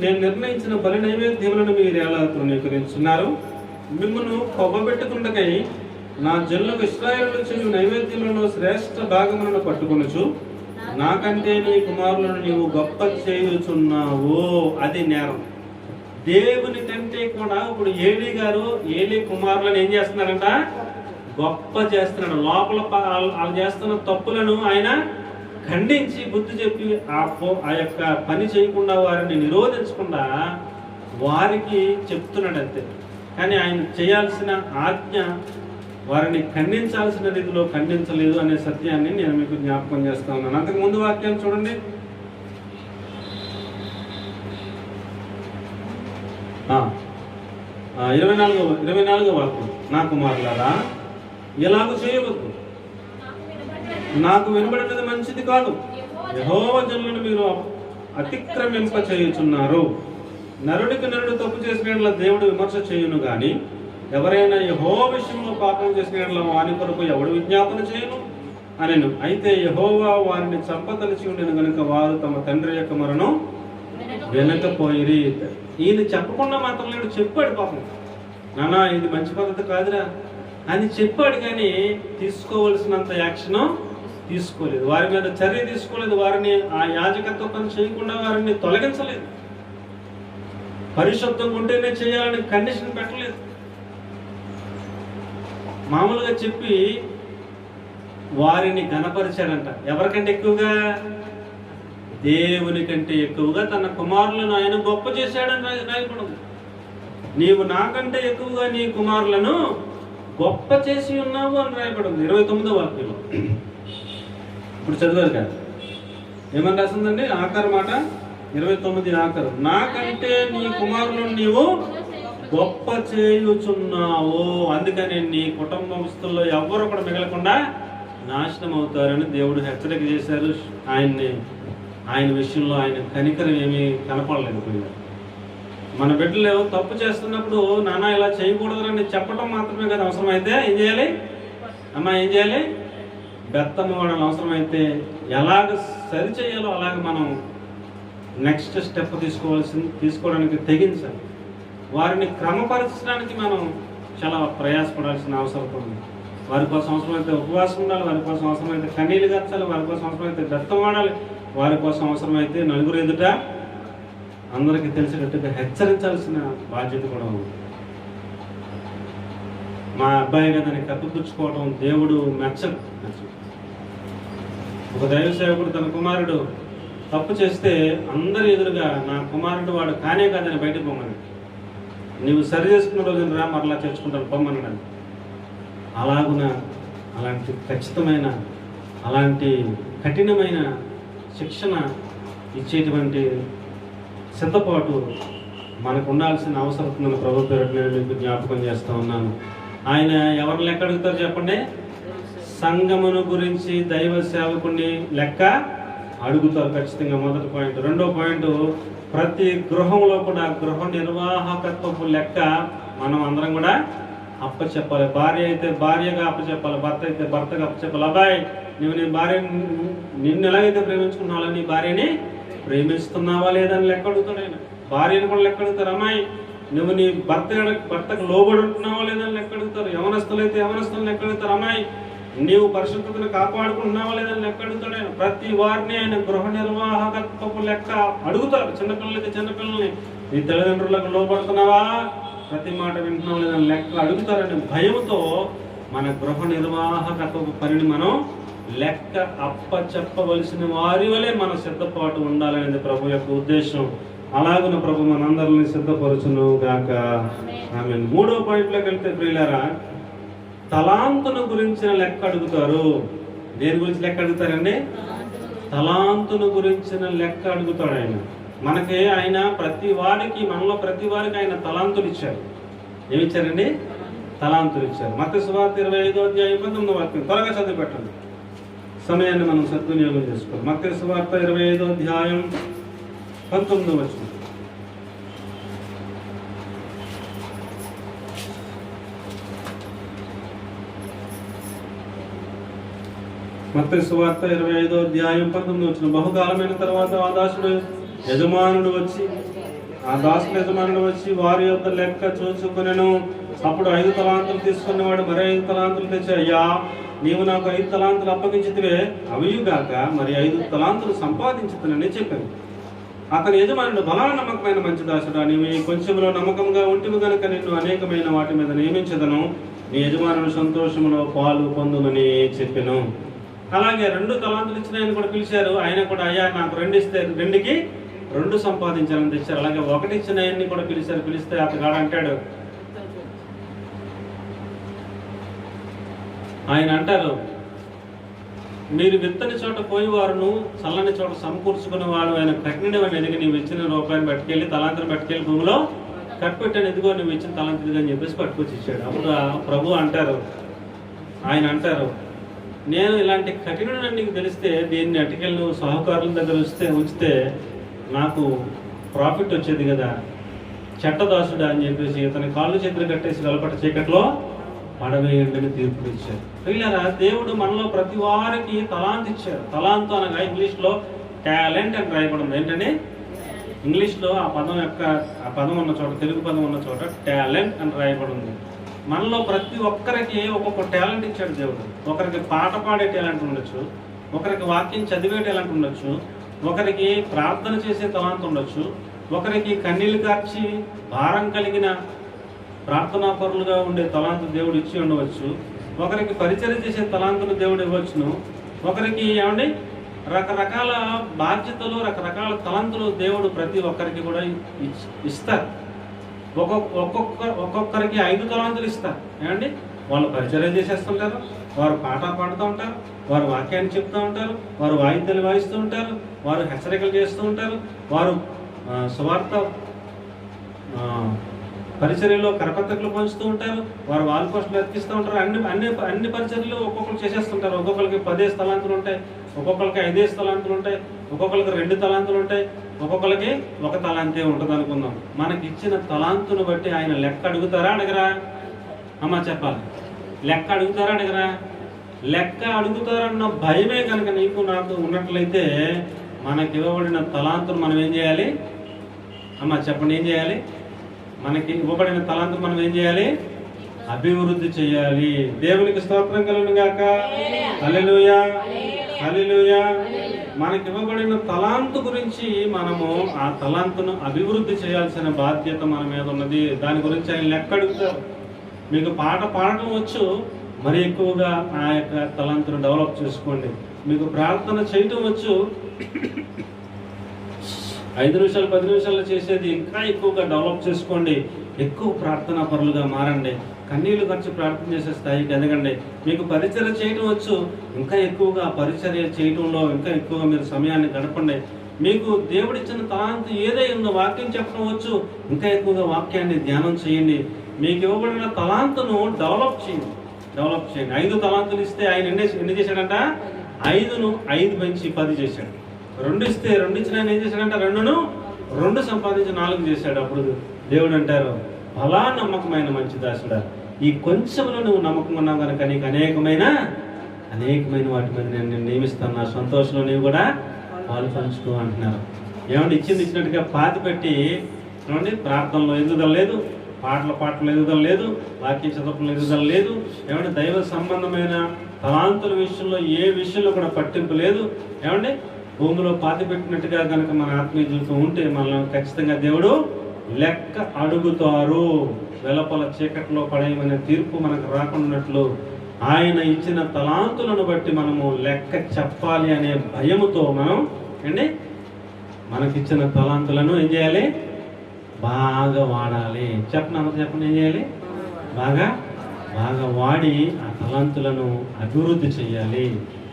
నేను నిర్ణయించిన బలి నైవేద్యములను మీరు ఎలా తృణీకరించున్నారు? మిమ్మల్ని పొగబెట్టుకుంటకై నా జనులకు ఇశ్రాయేలు చేయు నైవేద్యములలో శ్రేష్ఠ భాగములను పట్టుకొనుచు నాకంటే నీ కుమారులను నీవు గొప్ప చేయుచున్నావు. అది నేరం. దేవుని కంటే కూడా ఇప్పుడు ఏలీ కుమారులను ఏం చేస్తున్నారంట? గొప్ప చేస్తున్నాడు. లోపల వాళ్ళు చేస్తున్న తప్పులను ఆయన ఖండించి బుద్ధి చెప్పి ఆ యొక్క పని చేయకుండా వారిని నిరోధించకుండా వారికి చెప్తున్నాడు అంతే. కానీ ఆయన చేయాల్సిన ఆజ్ఞ వారిని ఖండించాల్సిన రీతిలో ఖండించలేదు అనే సత్యాన్ని నేను మీకు జ్ఞాపకం చేస్తా ఉన్నాను. అంతకు ముందు వాక్యం చూడండి, 24వ వాక్యం, నా కుమారులారా ఎలాగూ చేయవద్దు, నాకు వినబడినది మంచిది కాదు. యెహోవా జనులను మీరు అతిక్రమింప చేయుచున్నారు. నరుడికి నరుడు తప్పు చేసిన దేవుడు విమర్శ చేయును గాని ఎవరైనా యెహోవా విషయంలో పాపం చేసిన వాని కొరకు ఎవడు విజ్ఞాపన చేయను అనెను. అయితే యెహోవా వారిని చంపదలిచి ఉండెను గనుక వారు తమ తండ్రి యొక్క మరణం వినకపోయిరి. ఈయన చెప్పకుండా మాత్రం లేడు, చెప్పాడు పాపం, నానా ఇది మంచి పద్ధతి కాదురా అని చెప్పాడు, కానీ తీసుకోవలసినంత యాక్షన్ తీసుకోలేదు, వారి మీద చర్య తీసుకోలేదు, వారిని ఆ యాజకత్వ పని చేయకుండా వారిని తొలగించలేదు, పరిశుద్ధంగా ఉంటేనే చేయాలని కండిషన్ పెట్టలేదు. మామూలుగా చెప్పి వారిని ఘనపరిచాడంట. ఎవరికంటే ఎక్కువగా? దేవుని కంటే ఎక్కువగా తన కుమారులను ఆయన గొప్ప చేశాడని రాయబడింది. నీవు నాకంటే ఎక్కువగా నీ కుమారులను గొప్ప చేసి ఉన్నావు అని రాయబడింది 29వ వాక్యంలో. ఇప్పుడు చదివారు కదా, ఏమని రాసిందండి? ఆఖరు మాట 29 ఆఖరు, నాకంటే నీ కుమారులను నీవు గొప్ప చేయుచున్నావు, అందుకని నీ కుటుంబస్తుల్లో ఎవరు కూడా మిగలకుండా నాశనం అవుతారని దేవుడు హెచ్చరిక చేశారు. ఆయన విషయంలో ఆయన కనికరం ఏమీ కనపడలేదు. మన బిడ్డలు తప్పు చేస్తున్నప్పుడు నాన్న ఇలా చేయకూడదని చెప్పడం మాత్రమే కదా అవసరమైతే ఏం చేయాలి? అమ్మ ఏం చేయాలి? బెత్తమ్మ వాడని అవసరమైతే ఎలాగ సరి చేయాలో అలాగ మనం నెక్స్ట్ స్టెప్ తీసుకోవడానికి తెగించాలి. వారిని క్రమపరచడానికి మనం చాలా ప్రయాసపడాల్సిన అవసరం ఉంది. వారి కోసం అవసరమైతే ఉపవాసం ఉండాలి, వారి కోసం అవసరమైతే కన్నీళ్ళు గర్చాలి, వారి కోసం అవసరమైతే బెత్తం వాడాలి, వారి కోసం అవసరమైతే నలుగురు ఎదుట అందరికీ తెలిసేటట్టుగా హెచ్చరించాల్సిన బాధ్యత కూడా ఉంది. మా అబ్బాయి కదని కప్పిపుచ్చుకోవడం దేవుడు మెచ్చడు. ఒక దైవ సేవకుడు తన కుమారుడు తప్పు చేస్తే అందరి ఎదురుగా నా కుమారుడు వాడు కానే కాదని బయటకు పొమ్మని, నీవు సరి చేసుకున్న రోజున రా మరలా చేర్చుకుంటాను పొమ్మన్నాడు. అలాగున అలాంటి ఖచ్చితమైన అలాంటి కఠినమైన శిక్షణ ఇచ్చేటువంటి సిద్ధపాటు మనకు ఉండాల్సిన అవసరం మన ప్రభు పేరు నేను మీకు జ్ఞాపకం చేస్తూ ఉన్నాను. ఆయన ఎవరిని లెక్క అడుగుతారు చెప్పండి? సంఘమును గురించి దైవ సేవకుని లెక్క అడుగుతారు ఖచ్చితంగా. మొదటి పాయింట్. రెండో పాయింట్, ప్రతి గృహంలో కూడా గృహ నిర్వాహకత్వపు లెక్క మనం అందరం కూడా అప్పచెప్పాలి. భార్య అయితే భార్యగా అప్పచెప్పాలి, భర్త అయితే భర్తగా అప్పచెప్పాలి. అబ్బాయి, నువ్వు నీ భార్య నిన్ను ఎలాగైతే ప్రేమించుకున్నావో నీ భార్యని ప్రేమిస్తున్నావా లేదని లెక్క అడుగుతాడు ఆయన. భార్యను కూడా లెక్క అడుగుతారు. అమ్మాయి, నువ్వు నీ భర్తకు లోబడి ఉంటున్నావా లేదని లెక్క అడుగుతారు. యవనస్తులు అయితే యవనస్తులను లెక్క అడుగుతారు. అమ్మాయి, నీవు పరిశుద్ధతను కాపాడుకుంటున్నావా లేదని లెక్క అడుగుతాడు ఆయన. ప్రతి వారిని ఆయన గృహ నిర్వాహకత్వపు లెక్క అడుగుతారు. చిన్నపిల్లలైతే చిన్నపిల్లల్ని, నీ తల్లిదండ్రులకు లోబడుతున్నావా, ప్రతి మాట వింటున్నావా లేదని లెక్క అడుగుతారని భయంతో మన గృహ నిర్వాహకత్వపు పనిని మనం లెక్క అప్పచెప్పవలసిన వారి వలె మన సిద్ధపాటు ఉండాలనేది ప్రభు యొక్క ఉద్దేశం. అలాగున ప్రభు మనందరిని సిద్ధపరచును గాక. ఆమేన్. మూడో పాయింట్లోకి వెళ్తే ప్రియులారా, తలాంతును గురించిన లెక్క అడుగుతారు. దేని గురించి లెక్క అడుగుతారండి? తలాంతును గురించిన లెక్క అడుగుతాడు ఆయన. మనకి ఆయన మనలో ప్రతి వారికి ఆయన తలాంతులు ఇచ్చారు. ఏమిచ్చారండి? తలాంతులు ఇచ్చారు. మత్తయి సువార్త 25వ అధ్యాయం 19వ వాక్యం త్వరగా చదివి పెట్టండి, సమయాన్ని మనం సద్వినియోగం చేసుకోవాలి. మత్తయి సువార్త 25వ అధ్యాయం 19వ వచనం. మత్తయి సువార్త 25వ అధ్యాయం 19వ వచనం. బహుకాలమైన తర్వాత ఆ దాసుని యజమానుడు వచ్చి వారి యొక్క లెక్క చూసుకునెను. అప్పుడు 5 తలాంతులు తీసుకున్నవాడు మరి 5 తలాంతులు తెచ్చి, అయ్యా, నీవు నాకు 5 తలాంతులు అప్పగించితివే, అవియుగాక మరి 5 తలాంతులు సంపాదించుతానని చెప్పాను. అతని యజమానుడు, బలా నమ్మకమైన మంచి దాసుడా, నీవు ఈ కొంచెంలో నమ్మకంగా ఉంటివి గనుక నిన్ను అనేకమైన వాటి మీద నియమించదను, నీ యజమానుడు సంతోషంలో పాలు పొందుమని చెప్పెను. అలాగే 2 తలాంతులు ఇచ్చిన ఆయన కూడా పిలిచారు. ఆయన కూడా, అయ్యా, నాకు 2 ఇస్తే 2కి 2 సంపాదించాలని తెచ్చారు. అలాగే 1 ఇచ్చిన ఆయన్ని కూడా పిలిచారు. పిలిస్తే అతగాడు అంటాడు, ఆయన అంటారు, మీరు విత్తని చోట పోయేవారును చల్లని చోట సమకూర్చుకునే వాడు ఆయన కఠినమని ఎదిగి నీవు ఇచ్చిన రూపాయలు పట్టుకెళ్ళి తలాంతరం పట్టుకెళ్ళి భూమిలో కట్టుపెట్టాను, ఎదుగో నువ్వు ఇచ్చిన తలాంతది అని చెప్పేసి పట్టుకొచ్చి ఇచ్చాడు. అప్పుడు ప్రభు ఆయన అంటారు, నేను ఇలాంటి కఠినుడని నీకు తెలిస్తే దీన్ని అటుకెళ్ళి నువ్వు సహకారుల దగ్గర ఉంచితే నాకు ప్రాఫిట్ వచ్చేది కదా, చెట్టదాసుడా అని చెప్పేసి ఇతని కాళ్ళు చేతులు కట్టేసి వెలపట చీకట్లో పడవేయండి తీర్పు ఇచ్చారు. పిల్లరా, దేవుడు మనలో ప్రతి వారికి తలాంత్ ఇచ్చారు. తలాంతు అనగా ఇంగ్లీష్లో టాలెంట్ అని రాయబడింది. ఏంటంటే ఇంగ్లీష్లో ఆ పదం ఉన్న చోట, తెలుగు పదం ఉన్న చోట టాలెంట్ అని రాయబడింది. మనలో ప్రతి ఒక్కరికి ఒక్కొక్క టాలెంట్ ఇచ్చాడు దేవుడు. ఒకరికి పాట పాడే టాలెంట్ ఉండొచ్చు, ఒకరికి వాక్యం చదివే టాలెంట్ ఉండొచ్చు, ఒకరికి ప్రార్థన చేసే తలాంత్ ఉండొచ్చు, ఒకరికి కన్నీళ్లు కార్చి భారం కలిగిన ప్రార్థనాపరులుగా ఉండే తలాంతు దేవుడు ఇచ్చి ఉండవచ్చు, ఒకరికి పరిచయం చేసే తలాంతులు దేవుడు ఇవ్వచ్చును, ఒకరికి రకరకాల బాధ్యతలు, రకరకాల తలాంతులు దేవుడు ప్రతి ఒక్కరికి కూడా ఇస్తారు. ఒక్కొక్కరికి 5 తలాంతులు ఇస్తారు. వాళ్ళు పరిచయం చేసేస్తుంటారు, వారు పాట పాడుతూ ఉంటారు, వారు వాక్యాన్ని చెప్తూ ఉంటారు, వారు వాయిద్యాలు వాయిస్తూ ఉంటారు, వారు హెచ్చరికలు చేస్తూ ఉంటారు, వారు సువార్త పరిచర్యలో కరపత్రికలు పంచుతూ ఉంటారు, వారు వాల్ పోస్టులు ఎత్తిస్తూ ఉంటారు. అన్ని పరిచర్యలు ఒక్కొక్కరు చేసేస్తుంటారు. ఒక్కొక్కరికి 10 తలాంతులు ఉంటాయి, ఒక్కొక్కరికి 5 తలాంతులు ఉంటాయి, ఒక్కొక్కరికి 2 తలాంతులు ఉంటాయి, ఒక్కొక్కరికి 1 తలాంతే ఉంటుంది అనుకుందాం. మనకి ఇచ్చిన తలాంతును బట్టి ఆయన లెక్క అడుగుతారా అడగరా? అమ్మ చెప్పాలి. లెక్క అడుగుతారా అడగరా? లెక్క అడుగుతారన్న భయమే కనుక నీకు నాకు ఉన్నట్లయితే మనకి ఇవ్వబడిన తలాంతును మనం ఏం చేయాలి? అమ్మ చెప్పండి, ఏం చేయాలి? మనకి ఇవ్వబడిన తలాంతును మనం ఏం చేయాలి? అభివృద్ధి చేయాలి. దేవునికి స్తోత్రం కలుగును గాక. హల్లెలూయా, హల్లెలూయా. మనకి ఇవ్వబడిన తలాంతు గురించి మనము ఆ తలాంతును అభివృద్ధి చేయాల్సిన బాధ్యత మన మీద ఉన్నది. దాని గురించి ఆయన లెక్క అడుగుతారు. మీకు పాట పాడటం వచ్చు, మరి ఎక్కువగా ఆ యొక్క తలాంతును డెవలప్ చేసుకోండి. మీకు ప్రార్థన చేయటం వచ్చు, 5 నిమిషాలు 10 నిమిషాలు చేసేది ఇంకా ఎక్కువగా డెవలప్ చేసుకోండి. ఎక్కువ ప్రార్థనా పరులుగా మారండి. కన్నీళ్లు ఖర్చు ప్రార్థన చేసే స్థాయికి ఎదగండి. మీకు పరిచర్య చేయడం వచ్చు, ఇంకా ఎక్కువగా పరిచర్య చేయడంలో ఇంకా ఎక్కువగా మీరు సమయాన్ని గడపండి. మీకు దేవుడిచ్చిన తలాంతు ఏదై ఉందో వాక్యం చెప్పడం వచ్చు, ఇంకా ఎక్కువగా వాక్యాన్ని ధ్యానం చేయండి. మీకు ఇవ్వబడిన తలాంతును డెవలప్ చేయండి. 5 తలాంతులు ఇస్తే ఆయన ఎన్ని చేశాడంట? 5 పెంచి 10 చేశాడు. 2 ఇస్తే 2 ఇచ్చిన ఆయన ఏం చేశాడంట? 2 సంపాదించి 4 చేశాడు. అప్పుడు దేవుడు అంటారు, అలా నమ్మకమైన మంచి దాసుడా, ఈ కొంచెంలో నువ్వు నమ్మకం ఉన్నావు కనుక నీకు అనేకమైన వాటి మీద నేను నియమిస్తాను, నా సంతోషంలో నీవు కూడా పాలు పంచుకో అంటున్నారు. ఏమంటే ఇచ్చినట్టుగా పాతి పెట్టి ఏమండి ప్రార్థనలో ఎదుగుదల లేదు, పాటలు ఎదుగుదల లేదు, వాక్య చదవడంలో ఎదుగుదల లేదు, ఏమంటే దైవ సంబంధమైన తలాంతుల విషయంలో ఏ విషయంలో కూడా పట్టింపు లేదు. ఏమండి భూమిలో పాతి పెట్టినట్టుగా కనుక మన ఆత్మీయ జీవితం ఉంటే మనల్ని ఖచ్చితంగా దేవుడు లెక్క అడుగుతారు. వెలపల చీకట్లో పడేయమనే తీర్పు మనకు రాకున్నట్లు ఆయన ఇచ్చిన తలాంతులను బట్టి మనము లెక్క చెప్పాలి అనే భయముతో మనం మనకిచ్చిన తలాంతులను ఏం చేయాలి? బాగా వాడాలి. చెప్పండి ఏం చేయాలి? బాగా వాడి ఆ తలాంతులను అభివృద్ధి చేయాలి.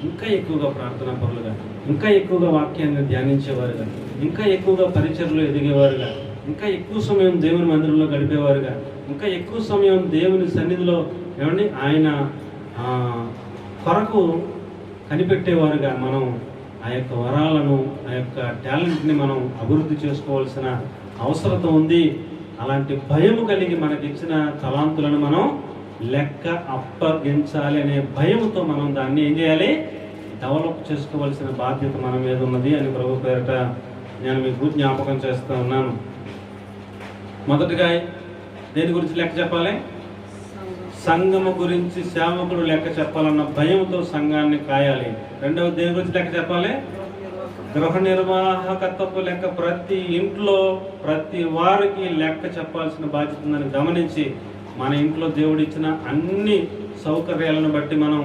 ఇంకా ఎక్కువగా ప్రార్థనా పరులుగా, ఇంకా ఎక్కువగా వాక్యాన్ని ధ్యానించేవారుగా, ఇంకా ఎక్కువగా పరిచర్లో ఎదిగేవారుగా, ఇంకా ఎక్కువ సమయం దేవుని మందిరంలో గడిపేవారుగా, ఇంకా ఎక్కువ సమయం దేవుని సన్నిధిలో ఆయన కొరకు కనిపెట్టేవారుగా మనం ఆ యొక్క వరాలను, ఆ యొక్క టాలెంట్ని మనం అభివృద్ధి చేసుకోవాల్సిన అవసరత ఉంది. అలాంటి భయము కలిగి మనకిచ్చిన తలాంతులను మనం లెక్క అప్పగించాలి అనే భయముతో మనం దాన్ని ఏం చేయాలి? డెవలప్ చేసుకోవాల్సిన బాధ్యత మన మీద ఉన్నది అని ప్రభు పేరిట నేను మీకు జ్ఞాపకం చేస్తూ ఉన్నాను. మొదటిగా దేని గురించి లెక్క చెప్పాలి? సంఘము గురించి సేవకుడు లెక్క చెప్పాలన్న భయంతో సంఘాన్ని కాయాలి. రెండవ దేని గురించి లెక్క చెప్పాలి? గృహ నిర్వాహకత్వపు లెక్క. ప్రతి ఇంట్లో ప్రతి వారికి లెక్క చెప్పాల్సిన బాధ్యత ఉందని గమనించి మన ఇంట్లో దేవుడిచ్చిన అన్ని సౌకర్యాలను బట్టి మనం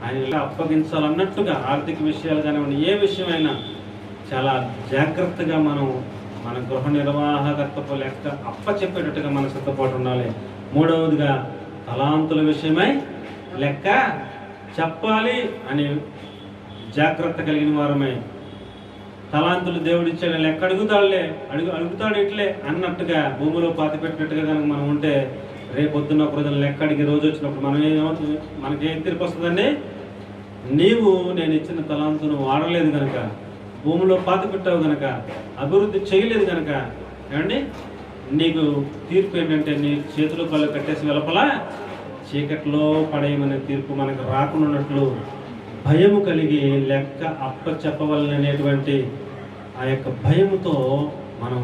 ఆయన అప్పగించాలన్నట్టుగా ఆర్థిక విషయాలు కానివ్వండి, ఏ విషయమైనా చాలా జాగ్రత్తగా మన గృహ నిర్వాహకత్వపు లెక్క అప్పచెప్పేటట్టుగా మన సిద్ధపాటు ఉండాలి. మూడవదిగా తలాంతుల విషయమై లెక్క చెప్పాలి అని జాగ్రత్త కలిగిన వారమై, తలాంతులు దేవుడిచ్చాడు లెక్క అడుగుతాడు ఇట్లే అన్నట్టుగా భూమిలో పాతి పెట్టినట్టుగా కనుక మనం ఉంటే రేపొద్దున్న ప్రజలు లెక్క అడిగే రోజు వచ్చినప్పుడు మనకేం తీర్పు వస్తుందండి? నీవు నేను ఇచ్చిన తలాంతును వాడలేదు కనుక, భూమిలో పాతి పెట్టావు కనుక, అభివృద్ధి చేయలేదు కనుక నీకు తీర్పు ఏంటంటే నీ చేతులు కళ్ళు కట్టేసి వెలపల చీకట్లో పడేయమనే తీర్పు మనకు రాకున్నట్లు భయము కలిగి లెక్క అప్పచెప్పవలనేటువంటి ఆ యొక్క భయముతో మనం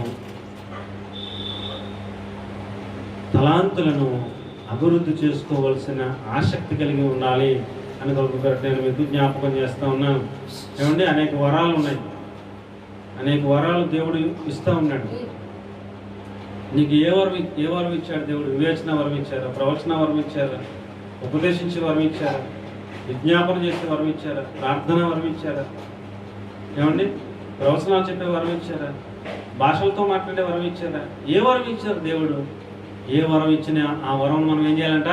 తలాంతులను అభివృద్ధి చేసుకోవాల్సిన ఆసక్తి కలిగి ఉండాలి అని నేను మీకు జ్ఞాపకం చేస్తూ ఉన్నాను. అనేక వరాలు ఉన్నాయి, అనేక వరాలు దేవుడు ఇస్తూ ఉన్నాడు. నీకు ఏ వరం ఇచ్చాడు దేవుడు? వివేచన వరం ఇచ్చారా? ప్రవచన వరం ఇచ్చారా? ఉపదేశించే వరం ఇచ్చారా? విజ్ఞాపన చేసే వరం ఇచ్చారా? ప్రార్థన వరం ఇచ్చారా? ప్రవచనాలు చెప్పే వరం ఇచ్చారా? భాషలతో మాట్లాడే వరం ఇచ్చారా? ఏ వరం ఇచ్చారు దేవుడు? ఏ వరం ఇచ్చినా ఆ వరం మనం ఏం చేయాలంట?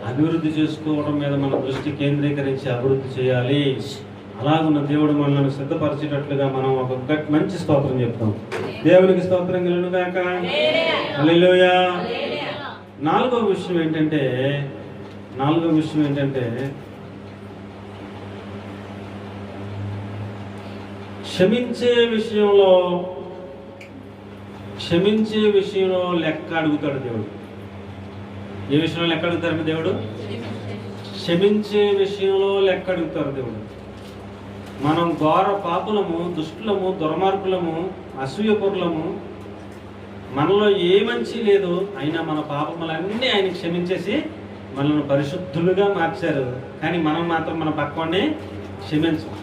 అభివృద్ధి చేసుకోవడం మీద మన దృష్టి కేంద్రీకరించి అభివృద్ధి చేయాలి. అలాగున్న దేవుడు మనల్ని సిద్ధపరిచేటట్లుగా మనం ఒక మంచి స్తోత్రం చెప్తాం. దేవునికి స్తోత్రం కలుగును గాక. హల్లెలూయా. నాలుగో విషయం ఏంటంటే క్షమించే విషయంలో లెక్క అడుగుతాడు దేవుడు. ఏ విషయంలో లెక్క అడుగుతారంటే దేవుడు? క్షమించే విషయంలో లెక్క అడుగుతారు దేవుడు. మనం ఘోర పాపులము, దుష్టులము, దుర్మార్గులము, అసూయపరులము, మనలో ఏ మంచి లేదు. అయినా మన పాపములన్నీ ఆయన క్షమించేసి మనల్ని పరిశుద్ధులుగా మార్చారు. కానీ మనం మాత్రం మన పక్కవాడిని క్షమించం.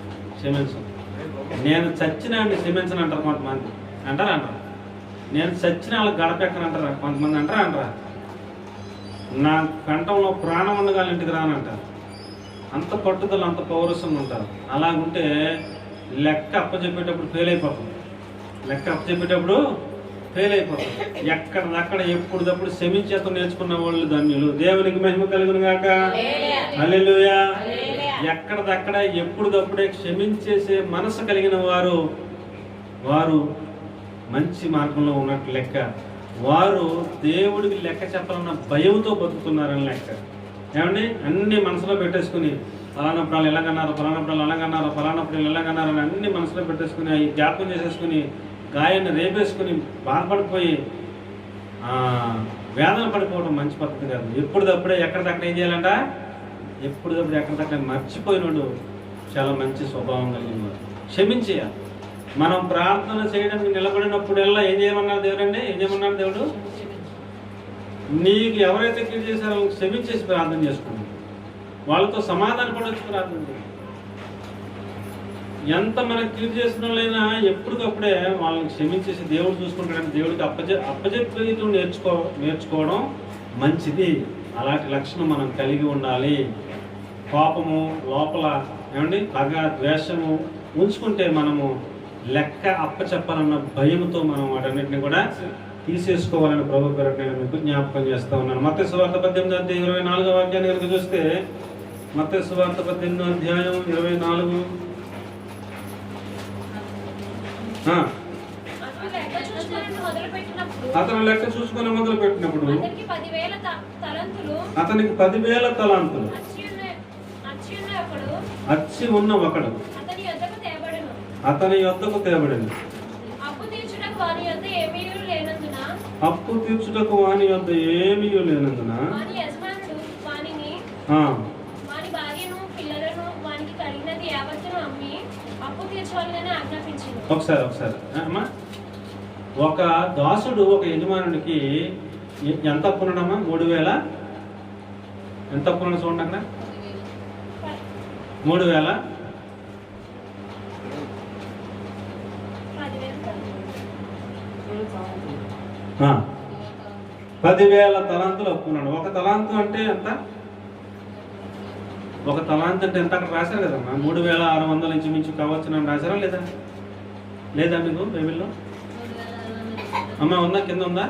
నేను చచ్చిన క్షమించను అంటారు కొంతమంది. అంటారా? నేను చచ్చిన వాళ్ళకి గడపెక్కనంటారా కొంతమంది. అంటారా? నా కంఠంలో ప్రాణం ఉండగాలి ఇంటికి రానంటారు. అంత పట్టుదల, అంత పౌరసం ఉంటారు. అలాగుంటే లెక్క అప్పచెప్పేటప్పుడు ఫెయిల్ అయిపోతుంది. ఎక్కడదక్కడ ఎప్పుడప్పుడు క్షమించేత నేర్చుకున్న వాళ్ళు ధన్యులు. దేవునికి మహిమ కలుగును గాక. హల్లెలూయా. ఎక్కడదక్కడ ఎప్పుడప్పుడే క్షమించేసే మనసు కలిగిన వారు వారు మంచి మార్గంలో ఉన్నట్టు లెక్క. వారు దేవుడికి లెక్క చెప్పాలన్న భయంతో బతుకుతున్నారని లెక్క. ఏమండి, అన్ని మనసులో పెట్టేసుకుని ఫలానప్పుడు వాళ్ళు ఎలాగన్నారు, ఫలానప్పుడు వాళ్ళు ఎలాగన్నారు, ఫలానప్పుడు వాళ్ళు ఎలాగన్నారు అని అన్ని మనసులో పెట్టేసుకుని అవి జ్ఞాపకం చేసేసుకుని గాయాన్ని రేపేసుకుని బాధపడిపోయి వేదన పడిపోవడం మంచి పద్ధతి కాదు. ఎప్పుడుదప్పుడే ఎక్కడిదక్కడ ఏం చేయాలంట, ఎప్పుడుదప్పుడు ఎక్కడిదక్కడ మర్చిపోయినోడు చాలా మంచి స్వభావం కలిగిన వాడు. క్షమించేయాలి. మనం ప్రార్థన చేయడానికి నిలబడినప్పుడల్లా ఏం చేయమన్నారు దేవుడు అండి? ఏం చేయమన్నారు దేవుడు? నీకు ఎవరైతే కీడు చేశారో వాళ్ళకి క్షమించేసి ప్రార్థన చేసుకున్నాం. వాళ్ళతో సమాధానం కూడా వచ్చి ప్రార్థన చేయాలి. ఎంత మనకు కీడు చేసిన వాళ్ళైనా ఎప్పటికప్పుడే వాళ్ళని క్షమించేసి దేవుడు చూసుకుంటాడని దేవుడికి అప్పజెప్పేది నేర్చుకోవడం మంచిది. అలాంటి లక్షణం మనం కలిగి ఉండాలి. కోపము లోపల ఏమండి పగ ద్వేషము ఉంచుకుంటే మనము లెక్క అప్పచెప్పాలన్న భయంతో మనం వాటన్నిటిని కూడా తీసేసుకోవాలని ప్రభు పేరు నేను మీకు జ్ఞాపకం చేస్తూ ఉన్నాను. మత్తయి సువార్త 18:24 వాక్యాన్ని కనుక చూస్తే, మత్తయి సువార్త 18:24 అతను లెక్క చూసుకొని మొదలు పెట్టినప్పుడు అతనికి 10,000 తలాంతులు అచ్చి ఉన్న ఒకడు అతని యొద్దకు తేబడింది. అప్పు తీర్చుటకు వాని యొద్ద ఏమీ లేనందున ఒకసారి అమ్మా, ఒక దాసుడు ఒక యజమానుడికి ఎంత అప్పున్నాడమ్మా? 3,000. ఎంత అప్పున్నాడు చూడండి అక్కడ. 3,000. 10,000 తలాంతులు అప్పున్నాడు. ఒక తలాంతు అంటే ఎంత? ఒక తలాంతు అంటే ఎంత అక్కడ రాశారు కదమ్మా. 3,600 నుంచి మించి కావచ్చు అని రాశారా లేదా? లేదా మీకు బైబిల్లో అమ్మా? ఉందా? కింద ఉందా?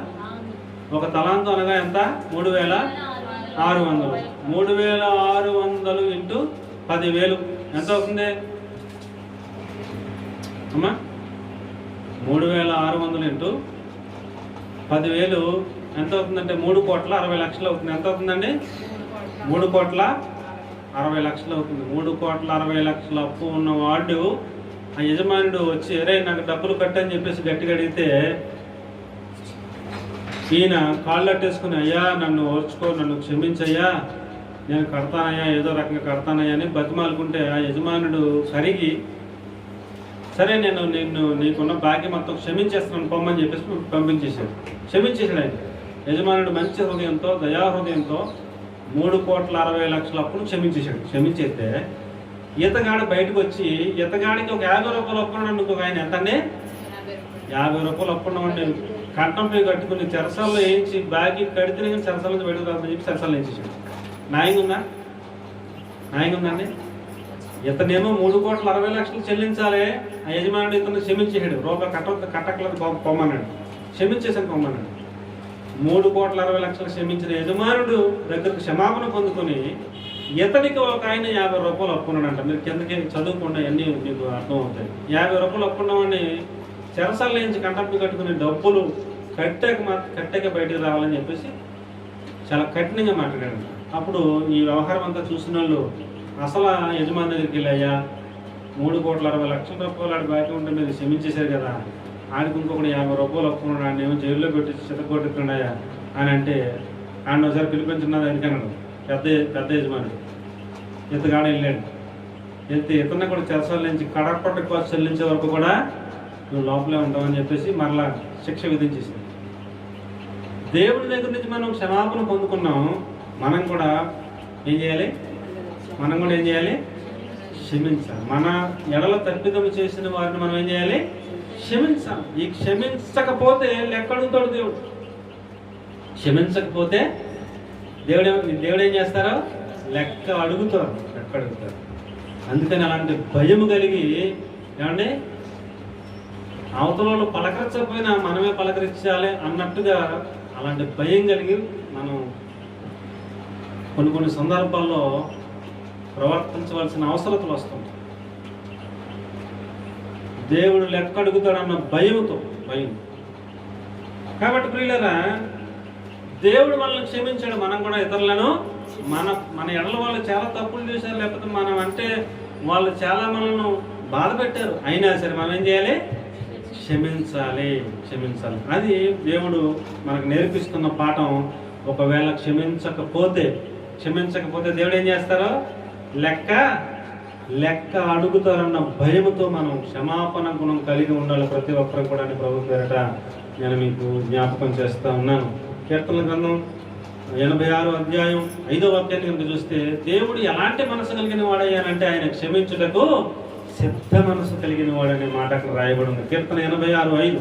ఒక తలాంతు అనగా ఎంత? 3,600. 3,600 ఇంటూ 10,000 ఎంత అవుతుంది అమ్మా? 3,600 ఇంటూ 10,000 ఎంత అవుతుందంటే 3,60,00,000 అవుతుంది. ఎంత అవుతుందండి? 3,60,00,000 అవుతుంది. 3,60,00,000 అప్పు ఉన్నవాడు ఆ యజమానుడు వచ్చి అరే నాకు డబ్బులు కట్టని చెప్పేసి గట్టిగా అడిగితే ఈయన కాళ్ళు అట్టేసుకుని అయ్యా నన్ను ఓర్చుకో, నన్ను క్షమించయ్యా, నేను కడతానయ్యా, ఏదో రకంగా కడతానయ్యా అని బతిమాలుకుంటే ఆ యజమానుడు కరిగి సరే నేను నీకున్న బాకీ మొత్తం క్షమించేస్తున్నాను పొమ్మని చెప్పేసి పంపించేశాడు. క్షమించేసాడు ఆయన. యజమానుడు మంచి హృదయంతో దయాహృదయంతో 3,60,00,000 అప్పును క్షమించేస్తే ఈతగాడు బయటకు వచ్చి ఈతగాడికి ఒక 50 రూపాయలు అప్పున్నాడు. ఇంకొక ఆయన ఎంత అండి? 50 రూపాయలు అప్పున్నామండి. కంటంపై కట్టుకుని చెరసాల్లో వేయించి బాకీ కడితేనే కానీ చెరసాల నుంచి బయటకు రాదని చెప్పి చెరసాలు వేయించేసాడు. న్యాయంగా ఉందండి? ఇతనేమో 3,60,00,000 చెల్లించాలి. ఆ యజమానుడు ఇతను క్షమించేసాడు. రూపాయి కట్టకలేదు పొమ్మన్నాడు. క్షమించేసాను పొమ్మన్నాడు. 3,60,00,000 క్షమించిన యజమానుడు దగ్గరకు క్షమాపణ పొందుకొని ఇతనికి ఒక ఆయన 50 రూపాయలు అప్పున్నాడంట. మీరు కిందకి చదువుకుండా అన్నీ మీకు అర్థమవుతాయి. 50 రూపాయలు అప్పున్నామని చెరసాల నుంచి కంటంపి కట్టుకుని డబ్బులు కట్టాక బయటకు రావాలని చెప్పేసి చాలా కఠినంగా మాట్లాడాడు. అప్పుడు ఈ వ్యవహారం అంతా చూసిన వాళ్ళు అసలు యజమాని దగ్గరికి వెళ్ళాయా 3,60,00,000 రూపాయలు ఆడి బాకీ ఉంటే మీరు క్షమించేశారు కదా, ఆడికి ఇంకొకటి 50 రూపాయలు అప్పుకున్నాడు, ఆయన ఏమో జైల్లో పెట్టి చితకొట్టుకున్నాయా అని అంటే ఆయన ఒకసారి పిలిపించున్నది ఎందుకన్నాడు పెద్ద యజమానుడు. ఇతగాడు వెళ్ళాడు. ఇతన్ని కూడా చెరసాల నుంచి కడపట్ట కోసం చెల్లించే వరకు కూడా నువ్వు లోపలే ఉంటావని చెప్పేసి మరలా శిక్ష విధించేసింది. దేవుడి దగ్గర నుంచి మనం క్షమాపణ పొందుకున్నాం. మనం కూడా ఏం చేయాలి? క్షమించాలి. మన ఎడల తప్పిదం చేసిన వారిని మనం ఏం చేయాలి? క్షమించాలి. ఈ క్షమించకపోతే లెక్కడుగుతాడు దేవుడు. క్షమించకపోతే దేవుడు ఏం చేస్తారో లెక్క అడుగుతారు. అందుకని అలాంటి భయం కలిగి ఏమండి అవతల వాళ్ళు పలకరించకపోయినా మనమే పలకరించాలి అన్నట్టుగా అలాంటి భయం కలిగి మనం కొన్ని సందర్భాల్లో ప్రవర్తించవలసిన అవసరతలు వస్తుంది. దేవుడు లెక్క అడుగుతాడన్న భయం. కాబట్టి ప్రియులారా, దేవుడు మనల్ని క్షమించాడు, మనం కూడా ఇతరులను మన ఎడల వాళ్ళు చాలా తప్పులు చేశారు, లేకపోతే మనం అంటే వాళ్ళు చాలా మనల్ని బాధ పెట్టారు, అయినా సరే మనం ఏం చేయాలి? క్షమించాలి. అది దేవుడు మనకు నేర్పిస్తున్న పాఠం. ఒకవేళ క్షమించకపోతే దేవుడు ఏం చేస్తారో లెక్క అడుగుతారన్న భయముతో మనం క్షమాపణ గుణం కలిగి ఉండాలి ప్రతి ఒక్కరు కూడా అని ప్రభు పేరట నేను మీకు జ్ఞాపకం చేస్తా ఉన్నాను. కీర్తనల గ్రంథం 86వ అధ్యాయం 5వ వాక్యాన్ని కనుక చూస్తే, దేవుడు ఎలాంటి మనసు కలిగిన వాడయ్యానంటే ఆయన క్షమించుటకు సిద్ధ మనసు కలిగిన వాడనే మాట అక్కడ రాయబడి ఉంది. కీర్తన 86:5.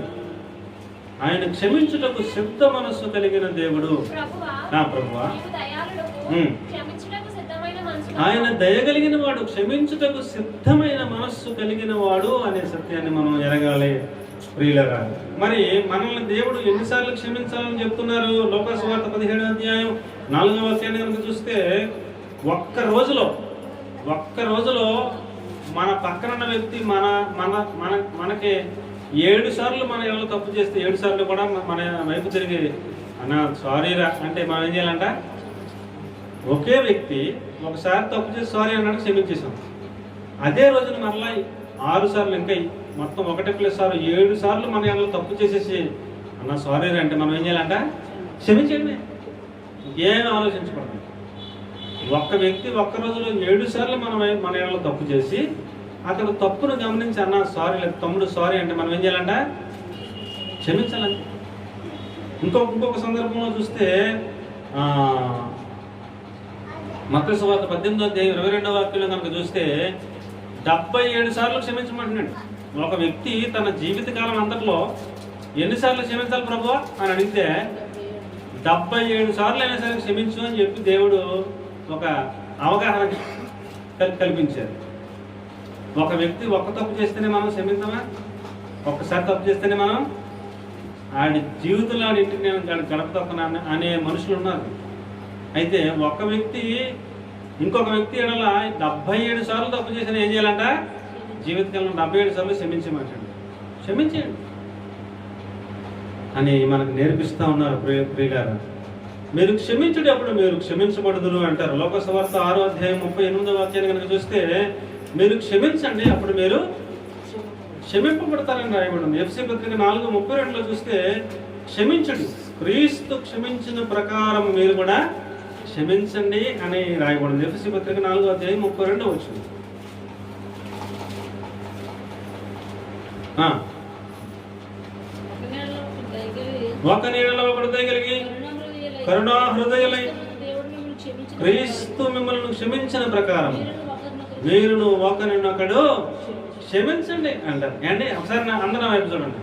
ఆయన క్షమించుటకు సిద్ధ మనస్సు కలిగిన దేవుడు. ప్రభువా, ఆయన దయగలిగిన వాడు, క్షమించుటకు సిద్ధమైన మనస్సు కలిగిన వాడు అనే సత్యాన్ని మనం ఎరగాలి ప్రియులరా. మరి మనల్ని దేవుడు ఎన్నిసార్లు క్షమించాలని చెప్తున్నారు? లోకా సువార్త 17వ అధ్యాయం 4వ వాక్యాన్ని కనుక చూస్తే, ఒక్క రోజులో మన పక్కనున్న వ్యక్తి మనకి 7 సార్లు మన ఎవరు తప్పు చేస్తే 7 సార్లు కూడా మన వైపు తిరిగి అన్న సారీరా అంటే మనం ఏం చేయాలంట? ఒకే వ్యక్తి ఒకసారి తప్పు చేసి సారీ అన్నాడు, క్షమించేసాం. అదే రోజున మరలా 6 సార్లు, ఇంకా మొత్తం 1+6 7 సార్లు మన ఎవరు తప్పు చేసేసి అన్న సారీ అంటే మనం ఏం చేయాలంట? క్షమించండి. ఏం ఆలోచించకూడదు. ఒక్క వ్యక్తి ఒక్క రోజులో 7 సార్లు మన ఎవరు తప్పు చేసి అతను తప్పును గమనించి అన్న సారీ, లేదు తమ్ముడు సారీ అంటే మనం ఏం చేయాలంట? క్షమించాలంటే. ఇంకొక సందర్భంలో చూస్తే మత్తయి సువార్త 18వ అధ్యాయం 22వ వాక్యంలో కనుక చూస్తే 77 సార్లు క్షమించమంటున్నాడు. ఒక వ్యక్తి తన జీవితకాలం అంతట్లో ఎన్నిసార్లు క్షమించాలి ప్రభువా అని అడిగితే 77 సార్లు అయినా సరే క్షమించు అని చెప్పి దేవుడు ఒక అవగాహన కల్పించారు. ఒక వ్యక్తి ఒక్క తప్పు చేస్తేనే మనం క్షమించమా? ఒక్కసారి తప్పు చేస్తేనే మనం ఆడి జీవితంలో ఇంటికి నేను గడపతొక్కను అనే మనుషులు ఉన్నారు. అయితే ఒక వ్యక్తి ఇంకొక వ్యక్తి ఎడల 77 సార్లు తప్పు చేసిన ఏం చేయాలంట? జీవితకాలంలో 77 సార్లు క్షమించమంటాడు. క్షమించండి అని మనకు నేర్పిస్తూ ఉన్నారు ప్రియులారా. మీరు క్షమించేటప్పుడు మీరు క్షమించబడుదురు అంటారు. లోక సువార్త 6వ అధ్యాయం 38వ వాక్యాన్ని కనుక చూస్తే, మీరు క్షమించండి అప్పుడు మీరు క్షమింపబడతారని రాయబడింది. ఎఫ్సీ పత్రిక 4:32లో చూస్తే, క్షమించండి, క్రీస్తు క్షమించిన ప్రకారం మీరు కూడా క్షమించండి అని రాయబడింది. ఎఫ్సీ పత్రిక 4వ అధ్యాయం 32 వచ్చింది. ఒక నీడలో ఒకడు దయగలిగి కరుణా హృదయులై క్రీస్తు మిమ్మల్ని క్షమించిన ప్రకారం మీరును ఒకరినొకడు క్షమించండి అంటారు. ఏంటి ఒకసారి అందరం వైపు చూడండి.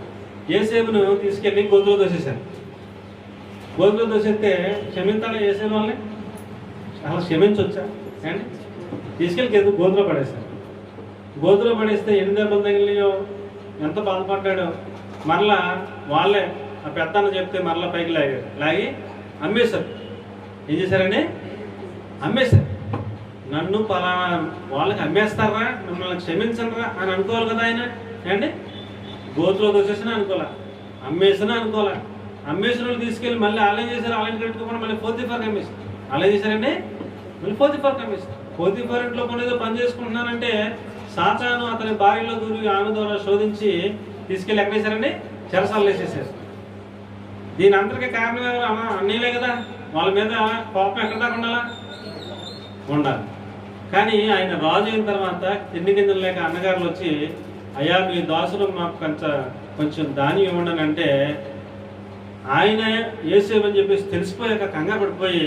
యేసేపును తీసుకెళ్ళి గోతులో దోసేశారు. గోతులో దోసేస్తే క్షమించాలి యేసేపు వాళ్ళని? అలా క్షమించవచ్చా? ఏంటి తీసుకెళ్ళి గోతులో పడేశారు. గోతులో పడేస్తే ఎన్ని దెబ్బలు తగిలినాయో, ఎంత బాధపడ్డాడో. మరలా వాళ్ళే ఆ పెద్దన్న చెప్తే మరలా పైకి లాగి అమ్మేశారు. ఏం చేశారండి? అమ్మేశారు. నన్ను పలానా వాళ్ళకి అమ్మేస్తారా, మిమ్మల్ని క్షమించరా అని అనుకోవాలి కదా ఆయన. ఏంటి గోతులో దోసేసినా అనుకోలే, అమ్మేసినా అనుకోలే. అమ్మేసిన వాళ్ళు తీసుకెళ్ళి మళ్ళీ ఆలయం చేశారు. ఆలయం కట్టుకోకుండా మళ్ళీ పోతీఫర్కి అమ్మేశారు. ఆలయం చేశారండి, మళ్ళీ పోతీఫర్కి అమ్మేశారు. పోతీఫర్ ఇంట్లో కొనేదో పని చేసుకుంటున్నారంటే సాతాను అతని భార్యలో దూరి ఆమె ద్వారా శోధించి తీసుకెళ్ళి ఎక్కడ వేశారండి? చెరసాలు వేసేసారు. దీని అందరికీ కారణం ఎవరు? అన్నీలే కదా. వాళ్ళ మీద కోపం ఎక్కడ దాకా ఉండాలి. కానీ ఆయన రాజు అయిన తర్వాత తిండి గింజలు లేక అన్నగారులు వచ్చి, అయ్యా మీ దాసులు మాకు కొంచెం ధాన్యం ఇవ్వండి అంటే, ఆయన యేసేపు అని చెప్పేసి తెలిసిపోయాక కంగారు పడిపోయి,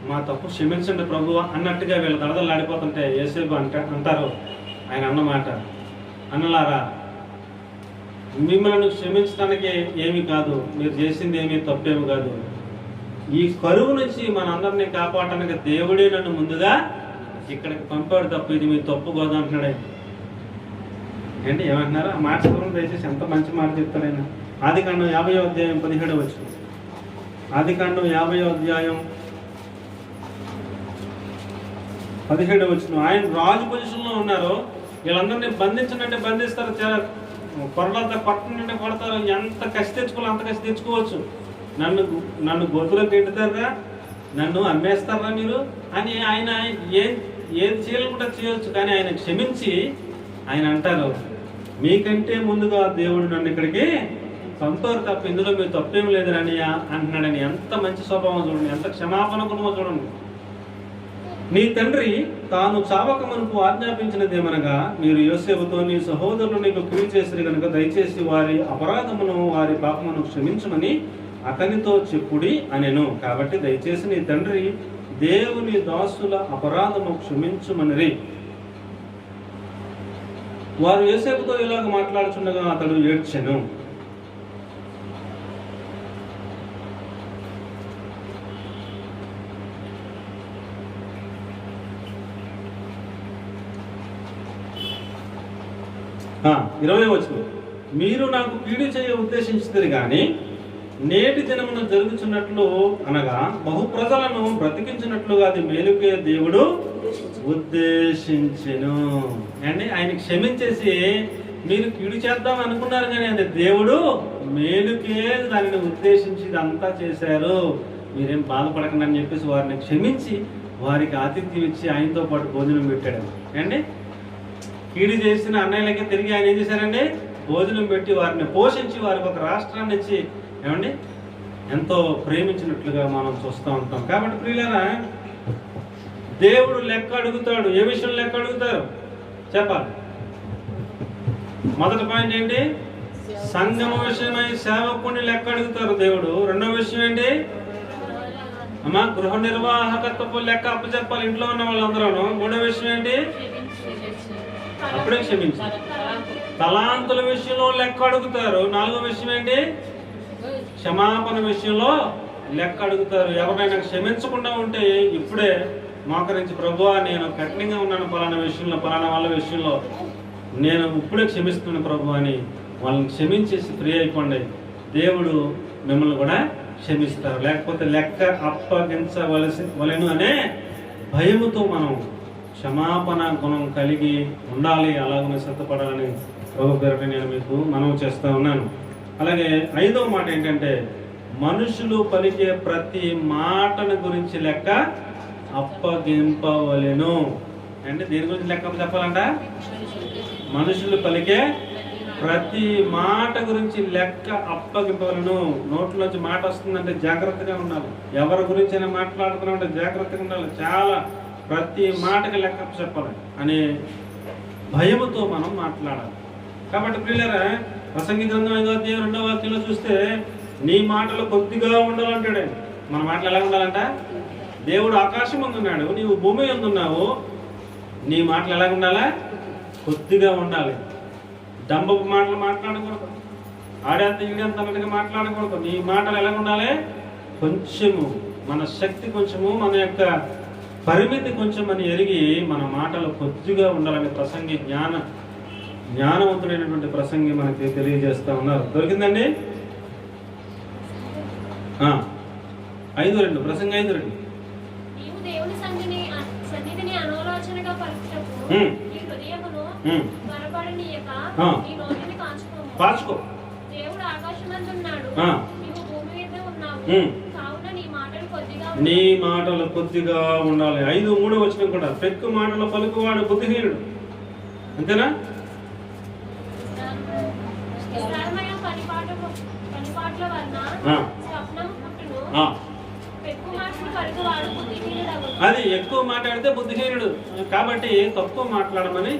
మా తప్పు క్షమించండి ప్రభువ అన్నట్టుగా వీళ్ళ దడదలు ఆడిపోతుంటే యేసేపు అంటారు ఆయన అన్నమాట, అన్నలారా మిమ్మల్ని క్షమించడానికి ఏమీ కాదు, మీరు చేసింది ఏమీ తప్పేమి కాదు. ఈ కరువు నుంచి మనందరినీ కాపాడటానికి దేవుడే నన్ను ముందుగా ఇక్కడికి పంపాడు తప్ప ఇది మీ తప్పు కాదు అంటున్నాడు ఆయన. ఏంటి ఏమంటున్నారు? ఆ మాట చదవడం దయచేసి. ఎంత మంచి మాట చెప్తాడు ఆయన. ఆదికాండం 50వ అధ్యాయం 17వ వచనం. ఆదికాండం 50వ అధ్యాయం 17వ వచనం. ఆయన రాజు పొజిషన్లో ఉన్నారు. వీళ్ళందరినీ బంధించనంటే బంధిస్తారు. కొరలంతా కొట్ట నుండి కొడతారు, ఎంత కసి తెచ్చుకోవాలి అంత కసి తెచ్చుకోవచ్చు. నన్ను గొంతులో తింటారా, నన్ను అమ్మేస్తారా మీరు అని ఆయన ఏది చేయాలనుకుంటే చేయవచ్చు. కానీ ఆయన క్షమించి ఆయన అంటారు, మీకంటే ముందుగా దేవుడు నన్ను ఇక్కడికి పంపారు తప్ప ఇందులో మీరు తప్పేం లేదని అంటున్నాడని. ఎంత మంచి స్వభావం చూడండి, ఎంత క్షమాపణ గుణమో చూడండి. నీ తండ్రి తాను చావక మనకు ఆజ్ఞాపించినదేమనగా, మీరు యోసేపుతో నీ సహోదరులు నీకు కీడు చేసిరి కనుక దయచేసి వారి అపరాధమును వారి పాపమును క్షమించమని అతనితో చెప్పుడి అనెను. కాబట్టి దయచేసి నీ తండ్రి దేవుని దాసుల అపరాధము క్షమించుమనిరి. వారు యోసేపుతో ఇలాగ మాట్లాడుచుండగా అతడు ఏడ్చెను. ఇరవై వచనం, మీరు నాకు కీడు చేయ ఉద్దేశించింది కానీ నేటి దినమున జరుగుతున్నట్లు అనగా బహు ప్రజలను బ్రతికించినట్లుగా అది మేలుకే దేవుడు ఉద్దేశించెను. అండి ఆయన క్షమించేసి మీరు కీడు చేద్దాం అనుకున్నారు కానీ అది దేవుడు మేలుకే దానిని ఉద్దేశించి ఇదంతా చేశారు, మీరేం బాధపడకండి అని చెప్పేసి వారిని క్షమించి వారికి ఆతిథ్యం ఇచ్చి ఆయనతో పాటు భోజనం పెట్టాడు. అండి కీడు చేసిన అన్నయ్యలకి తిరిగి ఆయన ఏం చేశారండి, భోజనం పెట్టి వారిని పోషించి వారికి ఒక రాష్ట్రాన్ని ఇచ్చి ఏమండి ఎంతో ప్రేమించినట్లుగా మనం చూస్తూ ఉంటాం. కాబట్టి ప్రియులారా, దేవుడు లెక్క అడుగుతాడు. ఏ విషయం లెక్క అడుగుతారు చెప్పాలి. మొదటి పాయింట్ ఏంటి, సంఘం విషయమై సేవకుని లెక్క అడుగుతారు దేవుడు. రెండవ విషయం ఏంటి అమ్మా, గృహ నిర్వాహకత్వపు లెక్క అప్పచెప్పాలి ఇంట్లో ఉన్న వాళ్ళందరూ. మూడవ విషయం ఏంటి, అప్పుడే క్షమించి తలాంతుల విషయంలో లెక్క అడుగుతారు. నాలుగో విషయం ఏంటి, క్షమాపణ విషయంలో లెక్క అడుగుతారు. ఎవరైనా క్షమించకుండా ఉంటే ఇప్పుడే మోకరించి, ప్రభువా నేను కఠినంగా ఉన్నాను పలానా విషయంలో, పలానా వాళ్ళ విషయంలో నేను ఇప్పుడే క్షమిస్తున్నాను ప్రభు అని వాళ్ళని క్షమించేసి ఫ్రీ అయిపోండి. దేవుడు మిమ్మల్ని కూడా క్షమిస్తారు. లేకపోతే లెక్క అప్పగించవలెను అనే భయముతో మనం క్షమాపణ గుణం కలిగి ఉండాలి. అలాగనే సిద్ధపడాలని ప్రభు పేరిట నేను మీకు మనవి చేస్తూ ఉన్నాను. అలాగే ఐదవ మాట ఏంటంటే, మనుషులు పలికే ప్రతి మాటను గురించి లెక్క అప్పగింపవలెను. అంటే దేని గురించి లెక్క చెప్పాలంట, మనుషులు పలికే ప్రతి మాట గురించి లెక్క అప్పగింపవలను. నోట్లోంచి మాట వస్తుందంటే జాగ్రత్తగా ఉండాలి. ఎవరి గురించి అయినా మాట్లాడుతున్నామంటే జాగ్రత్తగా ఉండాలి. చాలా ప్రతి మాటకి లెక్క చెప్పాలి అనే భయముతో మనం మాట్లాడాలి. కాబట్టి ప్రియులారా, ప్రసంగి గ్రంథం 5వ అధ్యాయం 2వ వాక్యంలో చూస్తే నీ మాటలు కొద్దిగా ఉండాలంటాడు. మన మాటలు ఎలా ఉండాలంట, దేవుడు ఆకాశం అందున్నాడు, నీవు భూమి అందున్నావు, నీ మాటలు ఎలా ఉండాలా, కొద్దిగా ఉండాలి. డంబపు మాటలు మాట్లాడకూడదు, ఆడేంత ఈడేంత అన్నట్టుగా మాట్లాడకూడదు. నీ మాటలు ఎలా ఉండాలి, కొంచెము, మన శక్తి కొంచెము, మన యొక్క పరిమితి కొంచెం అని ఎరిగి మన మాటలు కొద్దిగా ఉండాలని ప్రసంగి జ్ఞానవంతుడైనటువంటి ప్రసంగి మనకి తెలియజేస్తా ఉన్నారు. దొరికిందండి 5:2 ప్రసంగి 5:2. పాచుకో, నీ మాటలు కొద్దిగా ఉండాలి. 5:3 వచ్చిన కూడా, పెక్కు మాటలు పలుకువాడు బుద్ధిహీనుడు. అంతేనా? అది ఎక్కువ మాట్లాడితే బుద్ధిహీనుడు. కాబట్టి తక్కువ మాట్లాడమని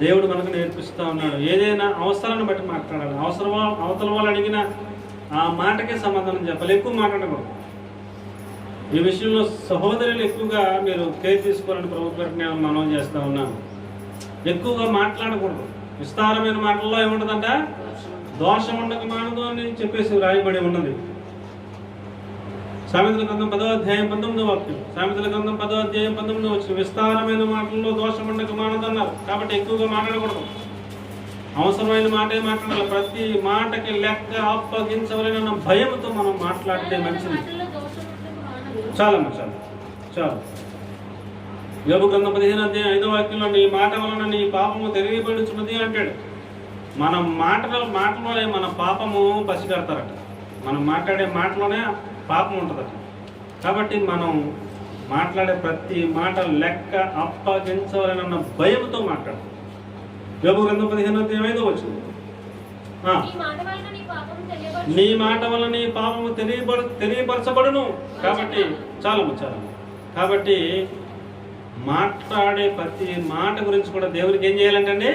దేవుడు మనకు నేర్పిస్తూ ఉన్నాడు. ఏదైనా అవసరాన్ని బట్టి మాట్లాడాలి. అవతల వాళ్ళు అడిగిన ఆ మాటకే సమాధానం చెప్పాలి, ఎక్కువ మాట్లాడకూడదు. ఈ విషయంలో సహోదరులు ఎక్కువగా మీరు కేర్ తీసుకోవాలని ప్రభుత్వం నేను మనం చేస్తూ ఉన్నాను. ఎక్కువగా మాట్లాడకూడదు. విస్తారమైన మాటల్లో ఏముంటుందంట, దోషం ఉండక మానదు అని చెప్పేసి రాయబడి ఉన్నది. సామెతల గ్రంథం 10వ అధ్యాయం 19వ వాక్యం. సామెతల గ్రంథం 10వ అధ్యాయం 19వ వచ్చిన విస్తారమైన మాటల్లో దోషం ఉండక మానదు అన్నారు. కాబట్టి ఎక్కువగా మాట్లాడకూడదు. అవసరమైన మాటే మాట్లాడాలి. ప్రతి మాటకి లెక్క అప్పగించవలన భయంతో మనం మాట్లాడితే మంచిది. చాలమ్మా, చాలు. యోబు గ్రంథం 15వ అధ్యాయం 5వ వాక్యంలో నీ మాట వలన నీ పాపము తెలియబడుచున్నది అంటాడు. మన మాటలోనే మన పాపము పసిగడతారట. మనం మాట్లాడే మాటలోనే పాపం ఉంటుందట. కాబట్టి మనం మాట్లాడే ప్రతి మాట లెక్క అప్పగించవాలన్న భయంతో మాట్లాడాలి. యోబు గ్రంథం 15:5 వచ్చింది. నీ మాట వల్ల నీ పాపము తెలియపరచబడును. కాబట్టి చాలు. కాబట్టి మాట్లాడే ప్రతి మాట గురించి కూడా దేవునికి ఏం చేయాలంటే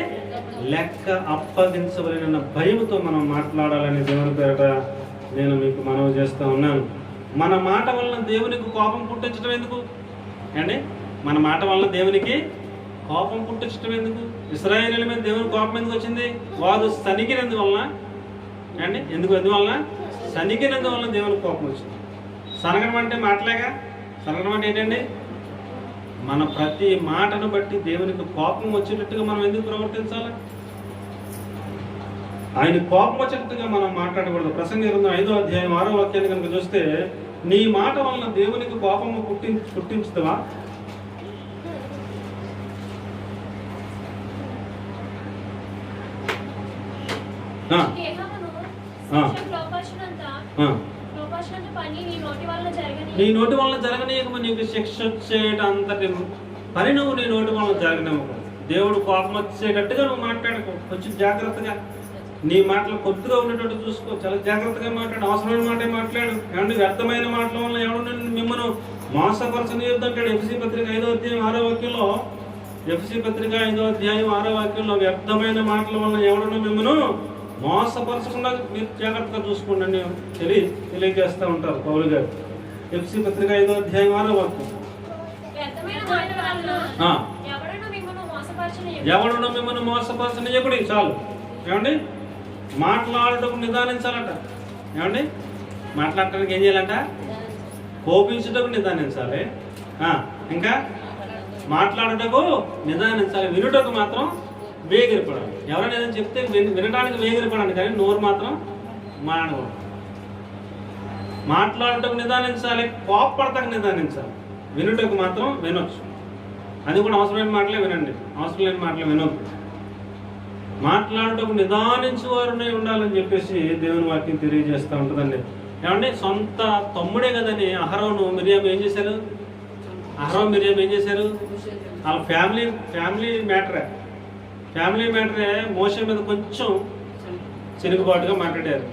లెక్క అప్పగించవలన భయంతో మనం మాట్లాడాలని దేవుని పేరట నేను మీకు మనవి చేస్తూ ఉన్నాను. మన మాట వలన దేవునికి కోపం పుట్టించడం ఎందుకు అండి? మన మాట వలన దేవునికి కోపం పుట్టించడం ఎందుకు? ఇశ్రాయేలీయుల మీద దేవుని కోపం ఎందుకు వచ్చింది? వారు సనిగినందువలన అండి. ఎందువలన సనిగినందువలన దేవునికి కోపం వచ్చింది. సనగడం అంటే మాటలేగా. సనగడం అంటే ఏంటండి? మన ప్రతి మాటను బట్టి దేవునికి కోపం వచ్చేటట్టుగా మనం ఎందుకు ప్రవర్తించాలి? ఆయన కోపం వచ్చేటట్టుగా మనం మాట్లాడకూడదు. ప్రసంగి గ్రంథం 5:6 కనుక చూస్తే, నీ మాట వలన దేవునికి కోపము పుట్టించుతావా? నీ నోటి వలన జరగనీయకము, నీకు శిక్ష వచ్చేటంతటి పని నువ్వు నీ నోటి వలన జరగనివ్వకు. దేవుడు కోపం వచ్చేటట్టుగా నువ్వు మాట్లాడకు. కొంచెం జాగ్రత్తగా నీ మాటలు కొద్దిగా ఉండేటట్టు చూసుకో. చాలా జాగ్రత్తగా మాట్లాడు. అవసరమైన మాట మాట్లాడు. ఏమంటే వ్యర్థమైన మాటల వల్ల ఎవడు మిమ్మల్ని మోసపరచనియొద్దంటాడు. ఎఫ్ఎస్సీ పత్రిక 5:6 ఎఫ్ఎస్సీ పత్రిక 5:6 వ్యర్థమైన మాటల వల్ల ఎవడన్నా మిమ్మల్ని మోసపరచకుండా మీరు జాగ్రత్తగా చూసుకోండి అని తెలియజేస్తూ ఉంటారు పౌలు గారు. ఎఫ్ఎస్సీ పత్రిక 5:6 ఎవడన్నా మిమ్మల్ని మోసపరచనీయకుడి. చాలు. ఏమండి? మాట్లాడటం నిదానించాలట. ఏమండి? మాట్లాడటానికి ఏం చేయాలంట? కోపించటకు నిదానించాలి. ఇంకా మాట్లాడటకు నిదానించాలి. వినుటకు మాత్రం వేగిరపడాలి. ఎవరైనా ఏదైనా చెప్తే వినడానికి వేగిరపడాలి, కానీ నోరు మాత్రం మాడకూడదు. మాట్లాడటకు నిదానించాలి, కోపడటకు నిదానించాలి. వినుటకు మాత్రం వినొచ్చు. అది కూడా అవసరమైన మాటలే వినండి, అవసరం లేని మాటలే వినొద్దు. మాట్లాడటకు నిదానించేవారునే ఉండాలని చెప్పేసి దేవుని వాక్యం తెలియజేస్తూ ఉంటుందండి. ఏమంటే సొంత తమ్ముడే కదని అహరోను మిరియాం ఏం చేశారు? అహరోన్ మిరియాం ఏం చేశారు? వాళ్ళ ఫ్యామిలీ మ్యాటరే మోషే మీద కొంచెం చెరుగుబాటుగా మాట్లాడారు.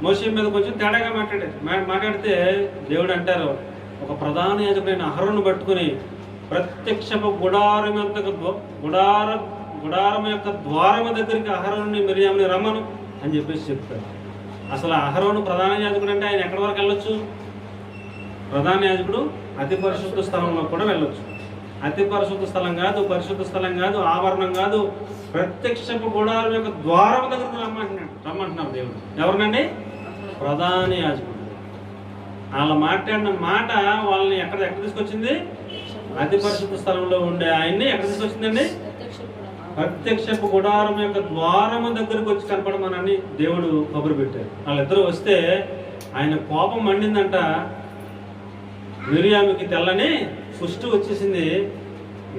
మోషే మీద కొంచెం తేడాగా మాట్లాడితే దేవుడు అంటారు, ఒక ప్రధాన యాజకుడైన అహరోను పట్టుకుని ప్రత్యక్షపు గుడారం యొక్క ద్వారము దగ్గరికి అహరోను మిరియాముని రమ్మను అని చెప్పేసి చెప్తారు. అసలు అహరోను ప్రధాన యాజకుడు అంటే ఆయన ఎక్కడి వరకు వెళ్ళొచ్చు? ప్రధాన యాజకుడు అతి పరిశుద్ధ స్థలంలో కూడా వెళ్ళొచ్చు. అతి పరిశుద్ధ స్థలం కాదు, పరిశుద్ధ స్థలం కాదు, ఆవరణం కాదు, ప్రత్యక్షపు గుడారం యొక్క ద్వారం దగ్గరకు రమ్మంటున్నారు దేవుడు. ఎవరినండి? ప్రధాన యాజకుడు. వాళ్ళ మాట్లాడిన మాట వాళ్ళని ఎక్కడ తీసుకొచ్చింది? అతి పరిశుద్ధ స్థలంలో ఉండే ఆయన్ని ఎక్కడ తీసుకొచ్చిందండి? ప్రత్యక్షపు గుడారం యొక్క ద్వారము దగ్గరకు వచ్చి కనపడమనని దేవుడు కబురు పెట్టారు. వాళ్ళిద్దరూ వస్తే ఆయన కోపం మండిందంట. మిరియాముకి తెల్లని పుష్టి వచ్చేసింది.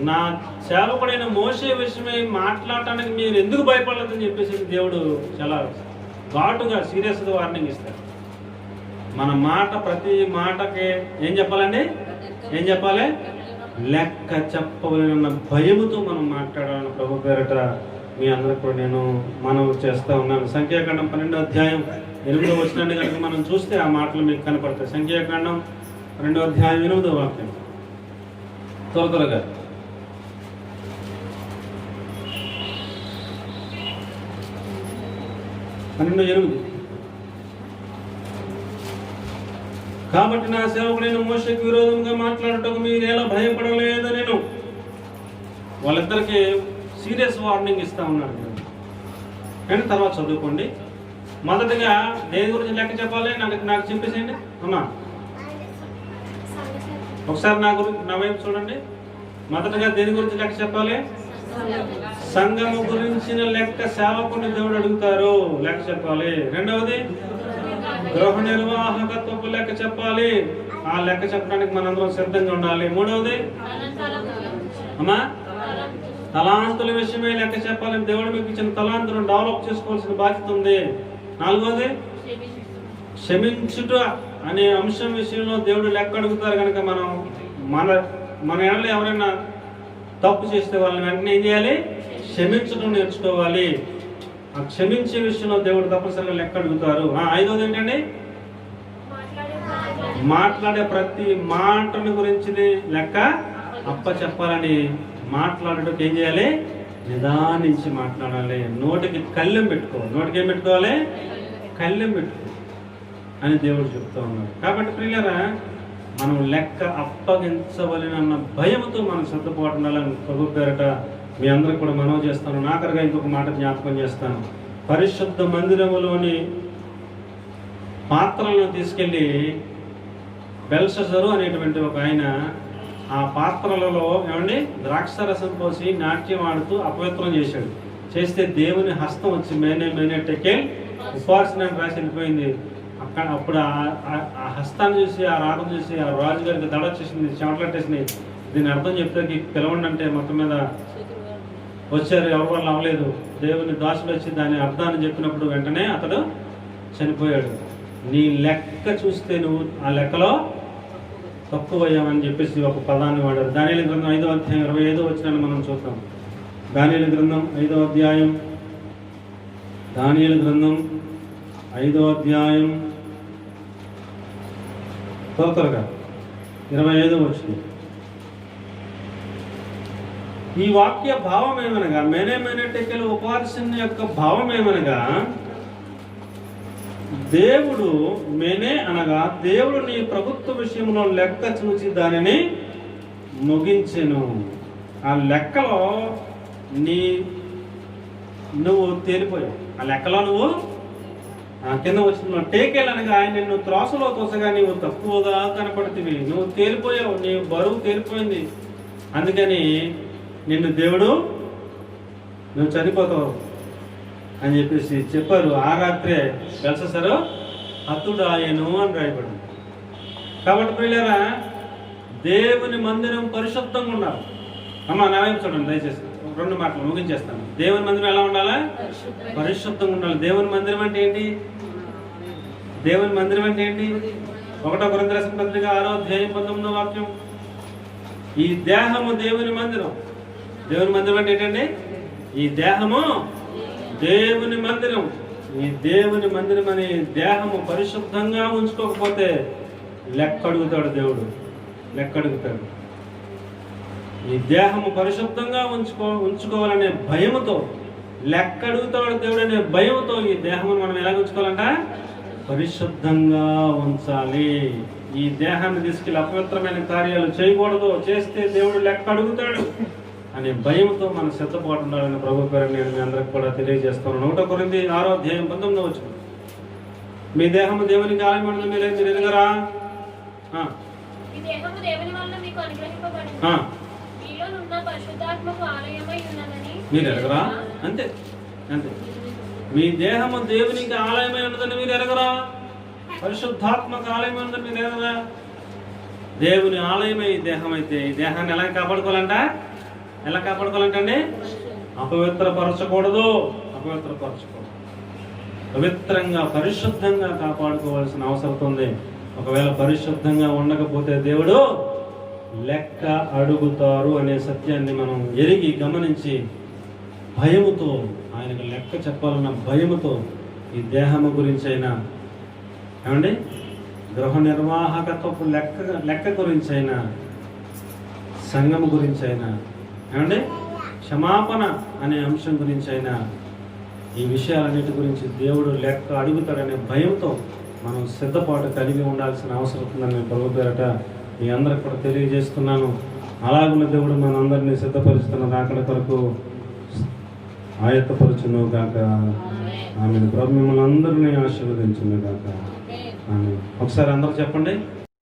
నా సేవకుడైన మోషే విషయమై మాట్లాడటానికి మీరు ఎందుకు భయపడలేదని చెప్పేసి దేవుడు చాలా ఘాటుగా సీరియస్గా వార్నింగ్ ఇస్తారు. మన మాట ప్రతి మాటకి ఏం చెప్పాలండి? ఏం చెప్పాలి? లెక్క చెప్పవలన భయముతో మనం మాట్లాడాలని ప్రభు పేరట మీ అందరికి కూడా నేను మనవి చేస్తూ ఉన్నాను. సంఖ్యాకాండం 12:8 కనుక మనం చూస్తే ఆ మాటలు మీకు కనపడతాయి. సంఖ్యాకాండం 2:8 త్వరగా 12:8 కాబట్టి నా సేవకుడైన మోషేకు విరోధంగా మాట్లాడటకు మీరు ఎలా భయపడలేదు? నేను వాళ్ళిద్దరికి సీరియస్ వార్నింగ్ ఇస్తా ఉన్నాను. కానీ తర్వాత చదువుకోండి. మొదటగా దేని గురించి లెక్క చెప్పాలి? నాకు చెప్పేసేయండి అమ్మా. ఒకసారి నా వైపు చూడండి. మొదటగా దేని గురించి లెక్క చెప్పాలి? సంఘము గురించిన లెక్క సేవకుని దేవుడు అడుగుతారు, లెక్క చెప్పాలి. రెండవది గృహ నిర్వాహకత్వపు లెక్క చెప్పాలి. ఆ లెక్క చెప్పడానికి మనందరం సిద్ధంగా ఉండాలి. మూడవది అమ్మా తలాంతుల విషయమే లెక్క చెప్పాలని దేవుడు మీకు ఇచ్చిన తలాంతులను డెవలప్ చేసుకోవాల్సిన బాధ్యత ఉంది. 4వది క్షమించుట అనే అంశం విషయంలో దేవుడు లెక్క అడుగుతారు కనుక మనం మన ఏళ్ళు ఎవరైనా తప్పు చేస్తే వాళ్ళని వెంటనే ఏం చేయాలి? క్షమించడం నేర్చుకోవాలి. ఆ క్షమించే విషయంలో దేవుడు తప్పనిసరిగా లెక్క అడుగుతారు. 5వది ఏంటండి? మాట్లాడే ప్రతి మాటను గురించి లెక్క అప్ప చెప్పాలని. మాట్లాడటం ఏం చేయాలి? నిదానించి మాట్లాడాలి. నోటికి కళ్ళెం పెట్టుకోవాలి. నోటికి ఏం పెట్టుకోవాలి? కళ్ళెం పెట్టుకోవాలి అని దేవుడు చెప్తూ ఉన్నాడు. కాబట్టి ప్రియులారా, మనం లెక్క అప్పగించవలనన్న భయంతో మనం సిద్ధపాటు ఉండాలని ప్రభు పేరట మీ అందరికి కూడా మనవి చేస్తాను. నాకరగా ఇంకొక మాట జ్ఞాపకం చేస్తాను. పరిశుద్ధ మందిరములోని పాత్రలను తీసుకెళ్ళి బెల్షజరు అనేటువంటి ఒక ఆయన ఆ పాత్రలలో ఏమండి ద్రాక్షరసం పోసి నాట్యం ఆడుతూ అపవిత్రం చేశాడు. చేస్తే దేవుని హస్తం వచ్చి మేనే టెకేల్ ఉపాసన రాసి వెళ్ళిపోయింది. అప్పుడు ఆ హస్తాన్ని చూసి, ఆ రాగం చూసి ఆ రాజుగారికి దడ వచ్చేసింది, చెమటలట్టేసింది. దీని అర్థం చెప్తే పిలవండి అంటే మొత్తం మీద వచ్చారు. ఎవరి వల్ల అవ్వలేదు. దేవుని దాసుడు వచ్చి దాని అర్థాన్ని చెప్పినప్పుడు వెంటనే అతడు చనిపోయాడు. నీ లెక్క చూస్తే నువ్వు ఆ లెక్కలో తక్కువయ్యామని చెప్పేసి ఒక పదాన్ని వాడారు. దానియేలు గ్రంథం 5వ అధ్యాయం 25వ వచనాన్ని మనం చూద్దాం. దానియేలు గ్రంథం 5వ అధ్యాయం 25వ వచనం. ఈ వాక్య భావం ఏమనగా మేనే టెకెల్ ఉపాసన యొక్క భావం ఏమనగా దేవుడు మేనే అనగా దేవుడు నీ ప్రభుత్వ విషయంలో లెక్క చూసి దానిని ముగించెను. ఆ లెక్కలో నువ్వు తేలిపోయావు. ఆ లెక్కలో నువ్వు కింద వచ్చిన టేకేల్ అనగా ఆయన నిన్ను త్రాసులో తోసగా నీవు తక్కువగా కనపడుతుంది. నువ్వు తేలిపోయావు, నీ బరువు తేలిపోయింది. అందుకని నిన్ను దేవుడు నువ్వు చనిపోతావు అని చెప్పేసి చెప్పారు. ఆ రాత్రే బెల్షస్సరు హతుడాయను అని రాయబడింది. కాబట్టి ప్రియులారా, దేవుని మందిరం పరిశుద్ధంగా ఉండాలి. నా వైపు చూడండి దయచేసి. 2 మాటలు ముగించేస్తాను. దేవుని మందిరం ఎలా ఉండాలా? పరిశుద్ధంగా ఉండాలి. దేవుని మందిరం అంటే ఏంటి? దేవుని మందిరం అంటే ఏంటి? 1 కొరింథీయుల రాసిన పత్రిక 6వ అధ్యాయం 19వ వాక్యం. ఈ దేహము దేవుని మందిరం. దేవుని మందిరం అంటే ఏంటండి? ఈ దేహము దేవుని మందిరం. ఈ దేవుని మందిరం అనే దేహము పరిశుద్ధంగా ఉంచుకోకపోతే లెక్క అడుగుతాడు దేవుడు. లెక్క అడుగుతాడు. ఈ దేహము పరిశుద్ధంగా ఉంచుకోవాలనే భయముతో, లెక్క అడుగుతాడు దేవుడు అనే భయంతో ఈ దేహమును మనం ఎలా ఉంచుకోవాలంట? పరిశుద్ధంగా ఉంచాలి. ఈ దేహాన్ని తీసుకెళ్ళి అపవిత్రమైన కార్యాలు చేయకూడదు. చేస్తే దేవుడు లెక్క అడుగుతాడు అనే భయంతో మనం సిద్ధపాటు ఉండాలని ప్రభు పేరు నేను మీ అందరికి కూడా తెలియజేస్తున్నాను. 1 కొరింథీయుల 6వ అధ్యాయం 19వ వచనం. మీ దేహము దేవునికి ఆలయమైనది మీరు ఎరుగరా? మీరు ఎరగరా? అంతే అంతే. మీ దేహము దేవునికి ఆలయమై ఉన్నదని మీరు ఎరగరా? పరిశుద్ధాత్మక ఆలయం ఉన్నదని మీరు ఎరగరా? దేవుని ఆలయమై దేహం అయితే ఈ దేహాన్ని ఎలా కాపాడుకోవాలంట? ఎలా కాపాడుకోవాలంటే అపవిత్రపరచకూడదు. పవిత్రంగా పరిశుద్ధంగా కాపాడుకోవాల్సిన అవసరం ఉంది. ఒకవేళ పరిశుద్ధంగా ఉండకపోతే దేవుడు లెక్క అడుగుతారు అనే సత్యాన్ని మనం ఎరిగి గమనించి భయముతో, ఆయనకు లెక్క చెప్పాలన్న భయముతో ఈ దేహము గురించి అయినా, ఏమండి గృహ నిర్వాహకత్వపు లెక్క గురించి అయినా, సంఘము గురించి అయినా, ఏమండి క్షమాపణ అనే అంశం గురించి అయినా, ఈ విషయాలన్నిటి గురించి దేవుడు లెక్క అడుగుతాడనే భయంతో మనం సిద్ధపాటు కలిగి ఉండాల్సిన అవసరం ఉందని నేను ప్రభు పేరట మీ అందరికి కూడా తెలియజేస్తున్నాను. అలాగున్న దేవుడు మన అందరినీ సిద్ధపరుస్తున్న రాకడ కొరకు ఆయత్తపరచును గాక. ఆమెను ప్రభు మిమ్మల్ని అందరినీ ఆశీర్వదించును గాక. ఆమె ఒకసారి అందరూ చెప్పండి.